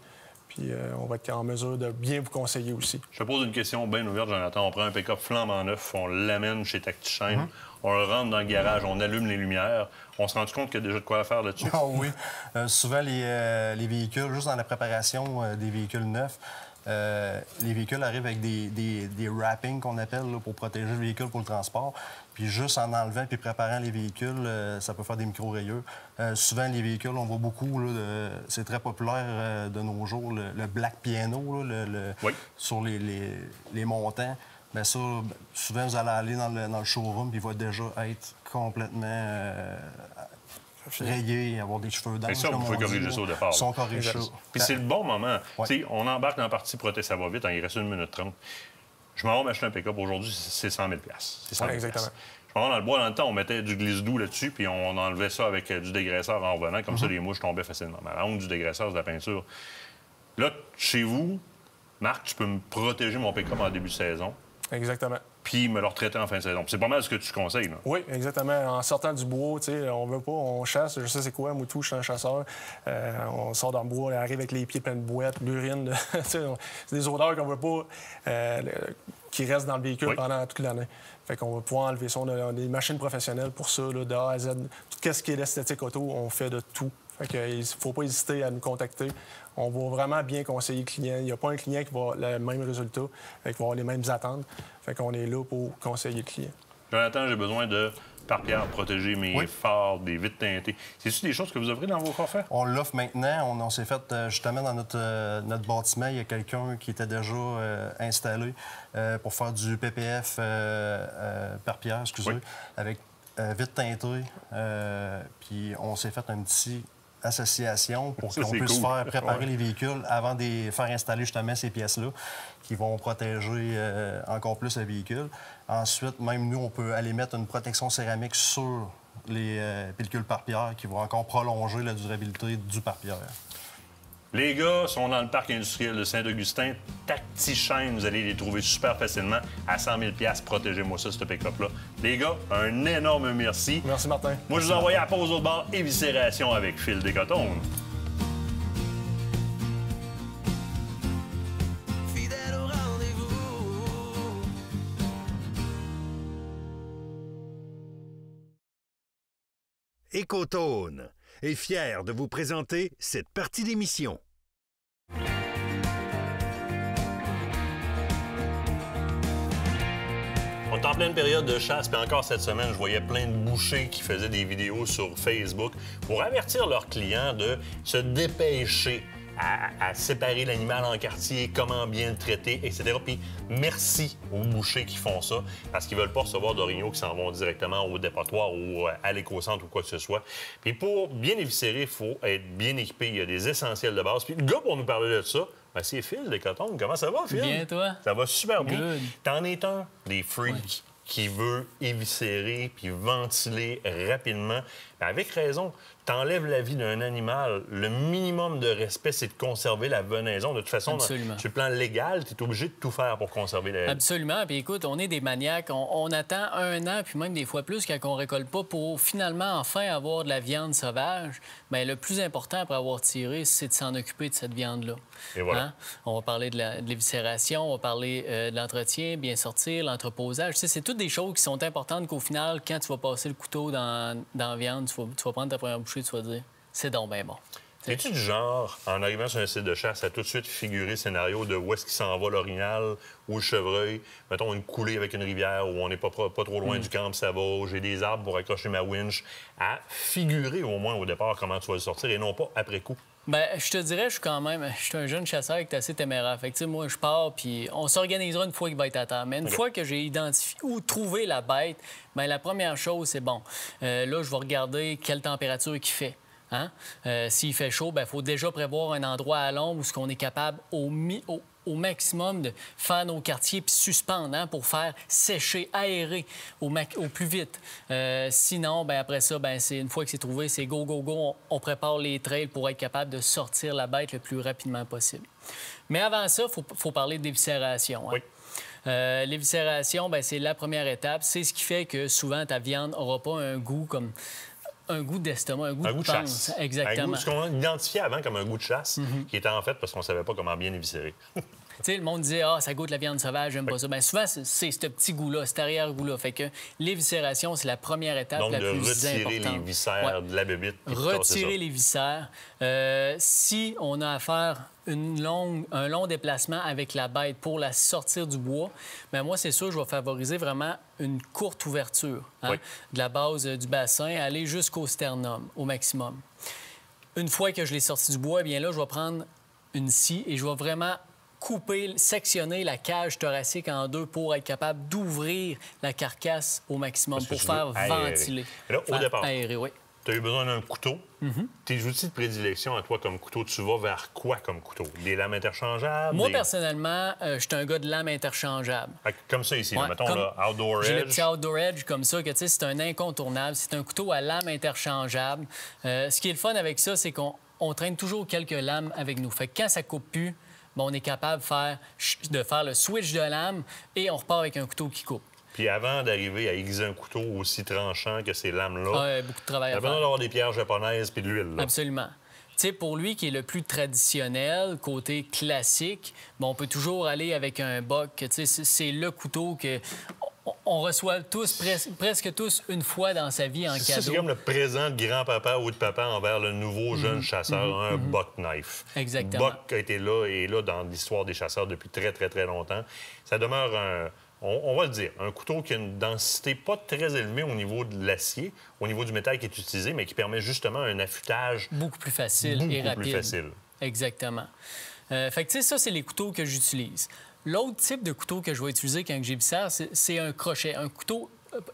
Puis on va être en mesure de bien vous conseiller aussi. Je te pose une question bien ouverte, Jonathan. On prend un pick-up flambant neuf, on l'amène chez Tactichain. on le rentre dans le garage, on allume les lumières. On se rend compte qu'il y a déjà de quoi faire là-dessus? Ah oui. Souvent, les véhicules, juste dans la préparation des véhicules neufs, les véhicules arrivent avec des wrappings qu'on appelle là, pour protéger le véhicule pour le transport. Puis juste en enlevant puis préparant les véhicules, ça peut faire des micro-rayures. Souvent, les véhicules, on voit beaucoup, c'est très populaire de nos jours, le black piano là, sur les montants. Bien ça, souvent, vous allez aller dans le showroom puis il va déjà être complètement rayé, avoir des cheveux d'ange. Et ça, vous pouvez corriger ça au départ. Ils sont corrigés. Puis c'est le bon moment. On embarque dans la partie Protège, ça va vite, il reste 1 minute 30. Je m'en vais m'acheter un pick-up aujourd'hui, c'est 100 000 C'est 100 000 exactement. Je m'en vais dans le bois. Dans le temps, on mettait du glisse doux là-dessus, puis on enlevait ça avec du dégraisseur en revenant. Comme ça, les mouches tombaient facilement. Mais à la honte du dégraisseur, c'est de la peinture. Là, chez vous, Marc, tu peux me protéger mon pick-up en début de saison. Exactement. Puis me le retraiter en fin de saison. C'est pas mal ce que tu conseilles, là. Oui, exactement. En sortant du bois, tu sais, on veut pas, on chasse. Je sais c'est quoi, Moutou, je suis un chasseur. On sort dans le bois, on arrive avec les pieds pleins de boîtes, l'urine. C'est des odeurs qu'on veut pas qui restent dans le véhicule pendant toute l'année. Fait qu'on va pouvoir enlever ça. On a des machines professionnelles pour ça, là, de A à Z. Tout ce qui est l'esthétique auto, on fait de tout. Fait qu'il ne faut pas hésiter à nous contacter. On va vraiment bien conseiller le client. Il n'y a pas un client qui va avoir le même résultat, qui va avoir les mêmes attentes. Fait qu'on est là pour conseiller le client. Jonathan, j'ai besoin de pare-pierre pour protéger mes phares, des vitres teintées. C'est-tu des choses que vous offrez dans vos forfaits? On l'offre maintenant. On s'est fait justement dans notre bâtiment, il y a quelqu'un qui était déjà installé pour faire du PPF pare-pierre, excusez, avec vitres teintées. Puis on s'est fait un petit association pour qu'on puisse faire préparer les véhicules avant de faire installer justement ces pièces-là qui vont protéger encore plus le véhicule. Ensuite, même nous, on peut aller mettre une protection céramique sur les pellicules pare-pierre qui vont encore prolonger la durabilité du pare-pierre. Les gars sont dans le parc industriel de Saint-Augustin. Tactichaine, vous allez les trouver super facilement à 100 000 $. Protégez-moi ça, ce pick-up-là. Les gars, un énorme merci. Merci, Martin. Moi, je vous envoie à la pause au bar éviscération avec Phil Descotones. Fidèle au rendez-vous. Écotone est fier de vous présenter cette partie d'émission. On est en pleine période de chasse, puis encore cette semaine, je voyais plein de bouchers qui faisaient des vidéos sur Facebook pour avertir leurs clients de se dépêcher à séparer l'animal en quartier, comment bien le traiter, etc. Puis merci aux bouchers qui font ça, parce qu'ils veulent pas recevoir d'orignaux qui s'en vont directement au dépotoir ou à l'éco-centre ou quoi que ce soit. Puis pour bien éviscérer, il faut être bien équipé. Il y a des essentiels de base. Puis le gars, pour nous parler de ça, ben, c'est Phil Descotones. Comment ça va, Phil? Bien, toi? Ça va super bien. Good. T'en es un des freaks qui veut éviscérer puis ventiler rapidement. Ben, avec raison. T'enlèves la vie d'un animal, le minimum de respect, c'est de conserver la venaison. De toute façon, sur le plan légal, tu es obligé de tout faire pour conserver la... Absolument. Puis écoute, on est des maniaques. On attend 1 an, puis même des fois plus, quand on récolte pas, pour finalement enfin avoir de la viande sauvage. Bien, le plus important après avoir tiré, c'est de s'en occuper de cette viande-là. Et voilà. Hein? On va parler de l'éviscération, on va parler de l'entretien, bien sortir, l'entreposage. Tu sais, c'est toutes des choses qui sont importantes qu'au final, quand tu vas passer le couteau dans la viande, tu vas prendre ta première bouchée, tu vas dire « c'est donc bien bon ». Es-tu du genre, en arrivant sur un site de chasse, à tout de suite figurer le scénario de où est-ce qu'il s'en va l'orignal ou le chevreuil? Mettons une coulée avec une rivière où on n'est pas trop loin du camp, ça va, j'ai des arbres pour accrocher ma winch. À figurer au moins au départ comment tu vas le sortir et non pas après coup. Bien, je te dirais, je suis un jeune chasseur qui est assez téméraire. Fait que, tu sais, moi, je pars, puis on s'organisera une fois qu'il va être à terre. Mais une fois que j'ai identifié ou trouvé la bête, bien, la première chose, c'est bon. Là, je vais regarder quelle température il fait. Hein? S'il fait chaud, il faut déjà prévoir un endroit à l'ombre où on est capable au maximum de faire nos quartiers puis suspendre pour faire sécher, aérer au plus vite. Sinon, après ça, c'est une fois que c'est trouvé, c'est go, go, go. On prépare les trails pour être capable de sortir la bête le plus rapidement possible. Mais avant ça, il faut parler d'éviscération. Hein? Oui. L'éviscération, c'est la première étape. C'est ce qui fait que souvent, ta viande n'aura pas un goût comme un goût d'estomac, un goût Un de goût de panse. chasse. Exactement. Ce qu'on identifiait avant comme un goût de chasse, qui était en fait parce qu'on savait pas comment bien éviscérer. Tu sais, le monde disait « Ah, ça goûte la viande sauvage, j'aime pas ça ». Bien, souvent, c'est ce petit goût-là, cet arrière-goût-là. Fait que l'éviscération, c'est la première étape Donc, la de plus retirer importante. les viscères de la bébite. puis de tasser Retirer ça. les viscères. Si on a à faire un long déplacement avec la bête pour la sortir du bois, bien moi, c'est sûr, je vais favoriser vraiment une courte ouverture de la base du bassin, aller jusqu'au sternum, au maximum. Une fois que je l'ai sorti du bois, bien là, je vais prendre une scie et je vais vraiment couper, sectionner la cage thoracique en deux pour être capable d'ouvrir la carcasse au maximum, pour faire ventiler. Mais là, au départ, aérer, oui. tu as eu besoin d'un couteau. Tes outils de prédilection à toi comme couteau, tu vas vers quoi comme couteau? Des lames interchangeables? Moi, personnellement, je suis un gars de lames interchangeables. Comme ça ici, là, mettons, là, Outdoor J'ai Edge. le petit Outdoor Edge comme ça, que tu sais, c'est un incontournable. C'est un couteau à lames interchangeables. Ce qui est le fun avec ça, c'est qu'on traîne toujours quelques lames avec nous. Fait que quand ça coupe plus, on est capable de faire le switch de lame et on repart avec un couteau qui coupe. Puis avant d'arriver à aiguiser un couteau aussi tranchant que ces lames-là, beaucoup de travail à t'as faire. besoin d'avoir des pierres japonaises puis de l'huile. Là. Absolument. Tu sais, pour lui qui est le plus traditionnel, côté classique, on peut toujours aller avec un buck. Tu sais, c'est le couteau que on reçoit tous, presque tous, une fois dans sa vie en cadeau. Ça, c'est comme le présent de grand-papa ou de papa envers le nouveau jeune chasseur, un buck knife. Exactement. Buck a été là et est là dans l'histoire des chasseurs depuis très, très, très longtemps. Ça demeure on va le dire, un couteau qui a une densité pas très élevée au niveau de l'acier, au niveau du métal qui est utilisé, mais qui permet justement un affûtage beaucoup plus facile et rapide. Beaucoup plus facile. Exactement. Fait que, tu sais, ça, c'est les couteaux que j'utilise. L'autre type de couteau que je vais utiliser quand j'éviscère, c'est un crochet, un couteau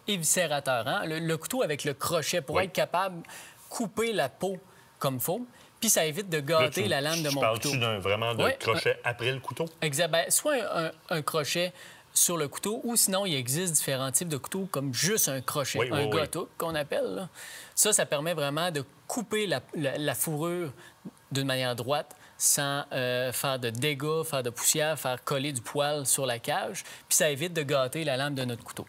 éviscérateur. Hein? Le couteau avec le crochet pour être capable de couper la peau comme il faut. Puis ça évite de gâter la lame de mon couteau. Tu parles-tu vraiment de crochet après le couteau? Exact. Ben, soit un crochet sur le couteau, ou sinon, il existe différents types de couteaux, comme juste un crochet, un gut-hook qu'on appelle. Là. Ça permet vraiment de couper la fourrure d'une manière droite, sans faire de dégâts, faire de poussière, faire coller du poil sur la cage. Puis ça évite de gâter la lame de notre couteau.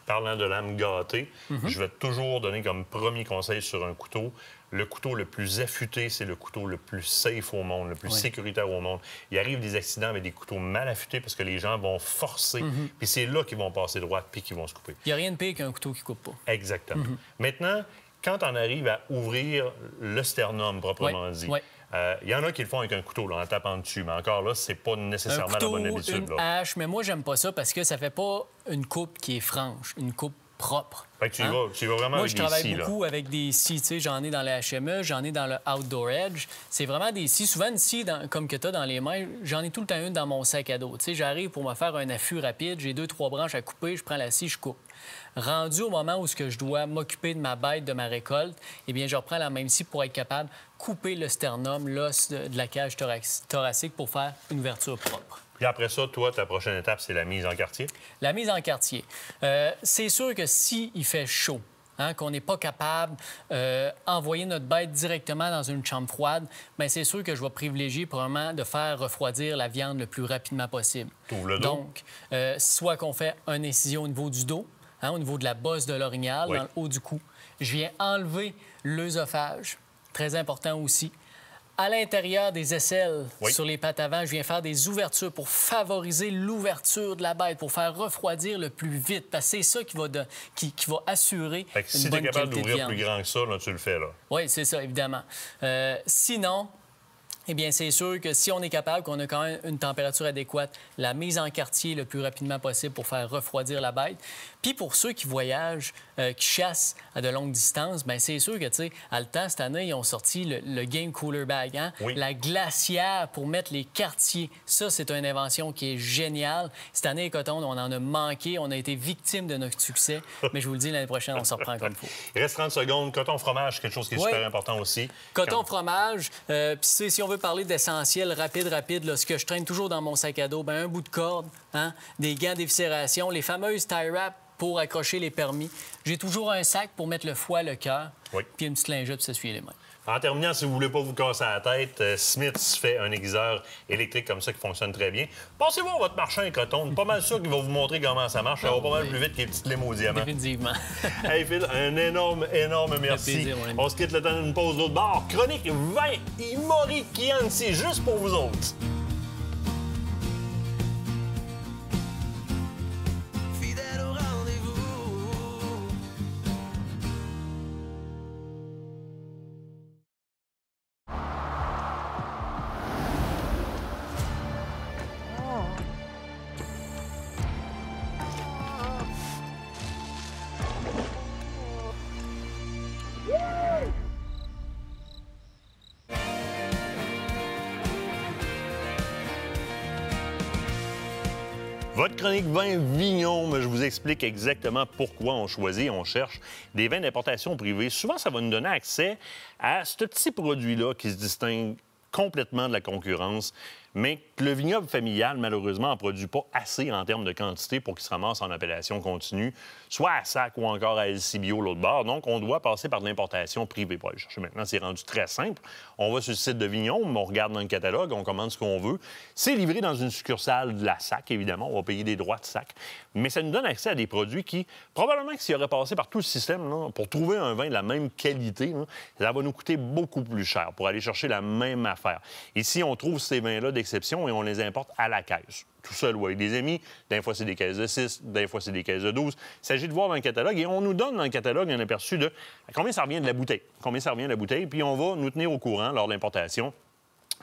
Parlant de lame gâtée, je vais toujours donner comme premier conseil sur un couteau, le couteau le plus affûté, c'est le couteau le plus safe au monde, le plus sécuritaire au monde. Il arrive des accidents avec des couteaux mal affûtés parce que les gens vont forcer, puis c'est là qu'ils vont passer droit puis qu'ils vont se couper. Il n'y a rien de pire qu'un couteau qui ne coupe pas. Exactement. Maintenant, quand on arrive à ouvrir le sternum, proprement dit, il y en a qui le font avec un couteau, là, en tapant dessus, mais encore là, c'est pas nécessairement un couteau, la bonne habitude. Une hache, mais moi, j'aime pas ça parce que ça fait pas une coupe qui est franche, une coupe propre. Fait que tu y vas vraiment moi, avec je des travaille scies, beaucoup avec des scies. Tu sais, j'en ai dans le HME, j'en ai dans le Outdoor Edge. C'est vraiment des scies. Souvent, une scie comme que tu as dans les mains, j'en ai tout le temps une dans mon sac à dos. Tu sais, j'arrive pour me faire un affût rapide, j'ai 2-3 branches à couper, je prends la scie, je coupe. Rendu au moment où je dois m'occuper de ma bête, de ma récolte, eh bien, je reprends la même scie pour être capable de couper le sternum, l'os de la cage thoracique pour faire une ouverture propre. Puis après ça, toi, ta prochaine étape, c'est la mise en quartier? La mise en quartier. C'est sûr que s'il fait chaud, qu'on n'est pas capable d'envoyer notre bête directement dans une chambre froide, bien, c'est sûr que je vais privilégier probablement de faire refroidir la viande le plus rapidement possible. T'ouvres le dos? Donc, soit qu'on fait une incision au niveau du dos, au niveau de la bosse de l'orignal, dans le haut du cou. Je viens enlever l'œsophage, très important aussi. À l'intérieur des aisselles, sur les pattes avant, je viens faire des ouvertures pour favoriser l'ouverture de la bête, pour faire refroidir le plus vite, parce que c'est ça qui va assurer fait que une si bonne tu es capable qualité de d'ouvrir viande. plus grand que ça, là, tu le fais, là. Oui, c'est ça, évidemment. Sinon, eh bien, c'est sûr que si on est capable, qu'on a quand même une température adéquate, la mise en quartier le plus rapidement possible pour faire refroidir la bête. Puis pour ceux qui voyagent, qui chassent à de longues distances, bien, c'est sûr que, tu sais, à le temps, cette année, ils ont sorti le Game Cooler Bag, la glacière pour mettre les quartiers. Ça, c'est une invention qui est géniale. Cette année, Coton, on en a manqué. On a été victime de notre succès. Mais je vous le dis, l'année prochaine, on se reprend comme il faut. Il reste 30 secondes. Coton fromage, quelque chose qui est super important aussi. Coton fromage. Puis si on veut parler d'essentiel rapide, là, ce que je traîne toujours dans mon sac à dos, bien, un bout de corde, des gants d'éviscération, les fameuses tie wraps pour accrocher les permis. J'ai toujours un sac pour mettre le foie, le cœur, puis une petite lingette pour s'essuyer les mains. En terminant, si vous voulez pas vous casser la tête, Smith fait un aiguiseur électrique comme ça qui fonctionne très bien. Passez voir votre marchand à coton. Pas mal sûr qu'il va vous montrer comment ça marche. Ça va pas mal plus vite que les petites limes au diamant. Définitivement. Hey Phil, un énorme merci. Plaisir, on se quitte le temps d'une pause d'autre bord. Chronique 20, Imori Chianti, juste pour vous autres. Fidèle au rendez-vous. Votre chronique vin vignon, mais je vous explique exactement pourquoi on choisit, on cherche des vins d'importation privée. Souvent, ça va nous donner accès à ce petit produit-là qui se distingue complètement de la concurrence, mais que le vignoble familial, malheureusement, n'en produit pas assez en termes de quantité pour qu'il se ramasse en appellation continue, soit à Sac ou encore à LCBio, l'autre bord. Donc, on doit passer par de l'importation privée pour aller chercher. Maintenant, c'est rendu très simple. On va sur le site de Vignon, on regarde dans le catalogue, on commande ce qu'on veut. C'est livré dans une succursale de la Sac, évidemment. On va payer des droits de Sac. Mais ça nous donne accès à des produits qui, probablement que s'ils auraient passé par tout le système, là, pour trouver un vin de la même qualité, là, ça va nous coûter beaucoup plus cher pour aller chercher la même affaire. Ici, on trouve ces vins-là d'exception et on les importe à la caisse. Tout seul ou avec des amis. Des fois, c'est des caisses de 6, des fois, c'est des caisses de 12. Il s'agit de voir dans le catalogue et on nous donne dans le catalogue un aperçu de combien ça revient de la bouteille. Combien ça revient de la bouteille, puis on va nous tenir au courant lors de l'importation.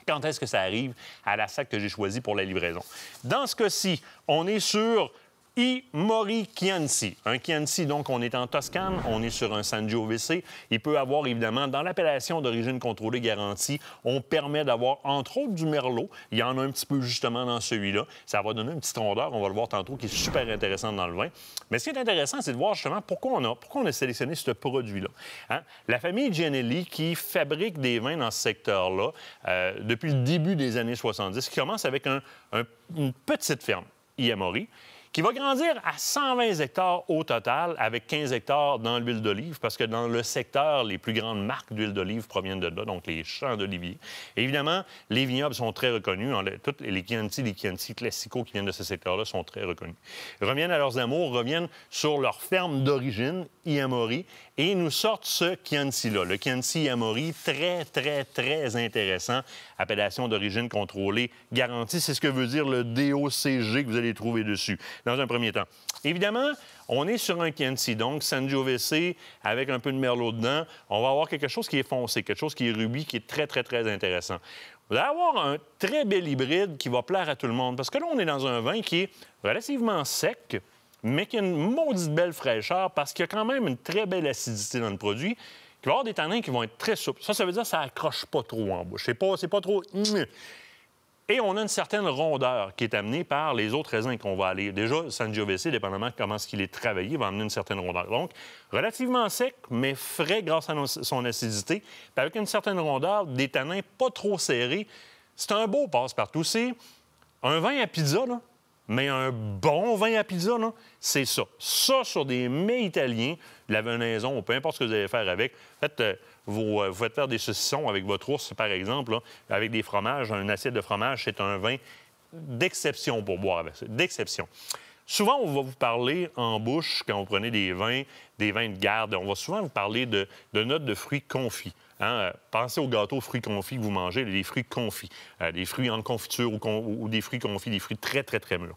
Quand est-ce que ça arrive à la Sac que j'ai choisi pour la livraison? Dans ce cas-ci, on est sur Imori Chianti. Un Chianti, donc, on est en Toscane, on est sur un Sangiovese. Il peut avoir, évidemment, dans l'appellation d'origine contrôlée garantie, on permet d'avoir, entre autres, du Merlot. Il y en a un petit peu, justement, dans celui-là. Ça va donner une petite rondeur, on va le voir tantôt, qui est super intéressante dans le vin. Mais ce qui est intéressant, c'est de voir, justement, pourquoi on a sélectionné ce produit-là. Hein? La famille Gianelli, qui fabrique des vins dans ce secteur-là depuis le début des années 70, qui commence avec une petite ferme, Imori, qui va grandir à 120 hectares au total, avec 15 hectares dans l'huile d'olive, parce que dans le secteur, les plus grandes marques d'huile d'olive proviennent de là, donc les champs d'olivier. Évidemment, les vignobles sont très reconnus. Tous les Chianti classicaux qui viennent de ce secteur-là sont très reconnus. Ils reviennent à leurs amours, reviennent sur leur ferme d'origine, Imori, et ils nous sortent ce Chianti-là, le Chianti Imori, très, très, très intéressant. Appellation d'origine contrôlée garantie, c'est ce que veut dire le DOCG que vous allez trouver dessus, dans un premier temps. Évidemment, on est sur un Chianti, donc Sangiovese avec un peu de Merlot dedans. On va avoir quelque chose qui est foncé, quelque chose qui est rubis, qui est très, très, très intéressant. Vous allez avoir un très bel hybride qui va plaire à tout le monde, parce que là, on est dans un vin qui est relativement sec, mais qui a une maudite belle fraîcheur, parce qu'il y a quand même une très belle acidité dans le produit. Il va y avoir des tanins qui vont être très souples. Ça veut dire que ça accroche pas trop en bouche. C'est pas trop... Et on a une certaine rondeur qui est amenée par les autres raisins qu'on va aller. Déjà, Sangiovese, dépendamment de comment il est travaillé, va amener une certaine rondeur. Donc, relativement sec, mais frais grâce à son acidité. Puis avec une certaine rondeur, des tanins pas trop serrés. C'est un beau passe-partout. C'est un vin à pizza, là. Mais un bon vin à pizza, là, c'est ça. Ça, sur des mets italiens, de la venaison, peu importe ce que vous allez faire avec. Vous faites faire des saucissons avec votre ours, par exemple, là, avec des fromages. Un assiette de fromage, c'est un vin d'exception pour boire avec ça. D'exception. Souvent, on va vous parler en bouche, quand vous prenez des vins de garde, on va souvent vous parler de notes de fruits confits. Hein? Pensez aux gâteaux fruits confits que vous mangez, des fruits confits, des fruits en confiture ou des fruits confits, des fruits très, très, très mûrs.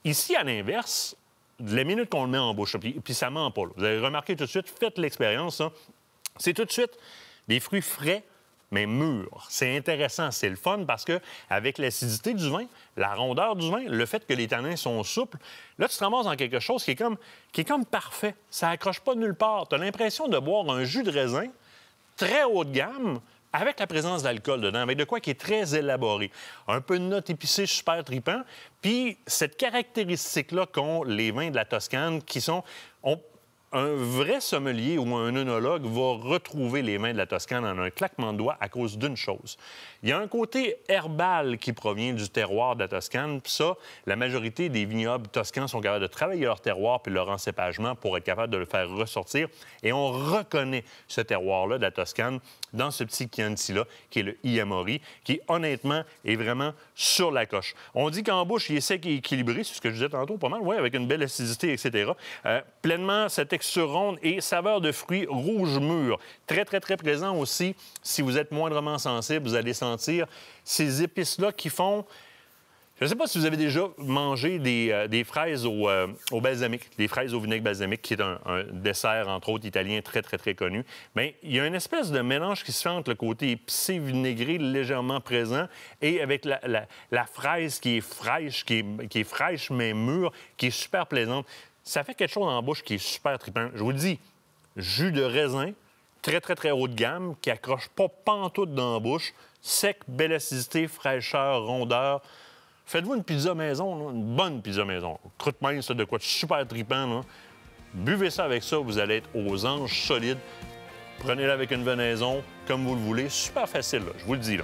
Ici, à l'inverse, de la minute qu'on le met en bouche, puis ça ment pas. Là. Vous allez remarquer tout de suite, faites l'expérience, c'est tout de suite des fruits frais, mais mûrs. C'est intéressant, c'est le fun parce que avec l'acidité du vin, la rondeur du vin, le fait que les tanins sont souples, là, tu te ramasses dans quelque chose qui est comme parfait. Ça accroche pas nulle part. Tu as l'impression de boire un jus de raisin très haut de gamme, avec la présence d'alcool dedans, avec de quoi qui est très élaboré. Un peu de notes épicées super tripant. Puis cette caractéristique-là qu'ont les vins de la Toscane, qui sont... un vrai sommelier ou un œnologue va retrouver les vins de la Toscane en un claquement de doigts à cause d'une chose. Il y a un côté herbal qui provient du terroir de la Toscane. Puis ça, la majorité des vignobles toscans sont capables de travailler leur terroir puis leur encépagement pour être capables de le faire ressortir. Et on reconnaît ce terroir-là de la Toscane dans ce petit Chianti-là, qui est le Iamori, qui, honnêtement, est vraiment sur la coche. On dit qu'en bouche, il est sec et équilibré, c'est ce que je disais tantôt, pas mal, oui, avec une belle acidité, etc. Pleinement, cette texture ronde et saveur de fruits rouge mûr. Très, très, très présent aussi. Si vous êtes moindrement sensible, vous allez sentir ces épices-là qui font... Je ne sais pas si vous avez déjà mangé des fraises au balsamique, des fraises au vinaigre balsamique, qui est un dessert, entre autres, italien très, très, très connu. Bien, il y a une espèce de mélange qui se fait entre le côté épicé, vinaigré, légèrement présent, et avec la fraise qui est fraîche, qui est fraîche mais mûre, qui est super plaisante. Ça fait quelque chose en bouche qui est super trippant. Je vous le dis, jus de raisin, très, très, très haut de gamme, qui accroche pas pantoute dans la bouche, sec, belle acidité, fraîcheur, rondeur. Faites-vous une pizza maison, là, une bonne pizza maison. Croûte mince, de quoi de super trippant. Là. Buvez ça avec ça, vous allez être aux anges solides. Prenez-la avec une venaison, comme vous le voulez. Super facile, là, je vous le dis. Là.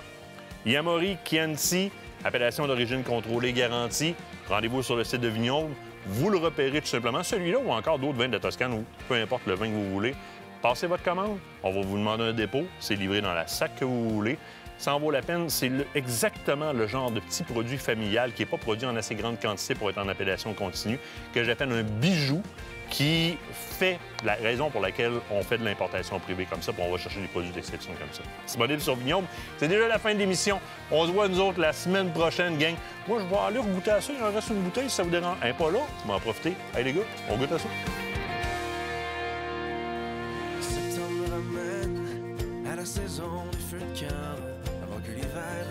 Iamori, Chianti, appellation d'origine contrôlée garantie. Rendez-vous sur le site de Vignoble. Vous le repérez tout simplement, celui-là ou encore d'autres vins de la Toscane, ou peu importe le vin que vous voulez. Passez votre commande, on va vous demander un dépôt. C'est livré dans la sac que vous voulez. Ça en vaut la peine. C'est exactement le genre de petit produit familial qui n'est pas produit en assez grande quantité pour être en appellation continue, que j'appelle un bijou, qui fait la raison pour laquelle on fait de l'importation privée comme ça, puis on va chercher des produits d'exception comme ça. Disponible sur Vignoble. C'est déjà la fin de l'émission. On se voit, nous autres, la semaine prochaine, gang. Moi, je vais aller goûter à ça. Il en reste une bouteille, si ça vous dérange. Un pas là, je vais en profiter. Hey, les gars, on goûte à ça. Septembre ramène à la saison des feux de camp, avant que l'hiver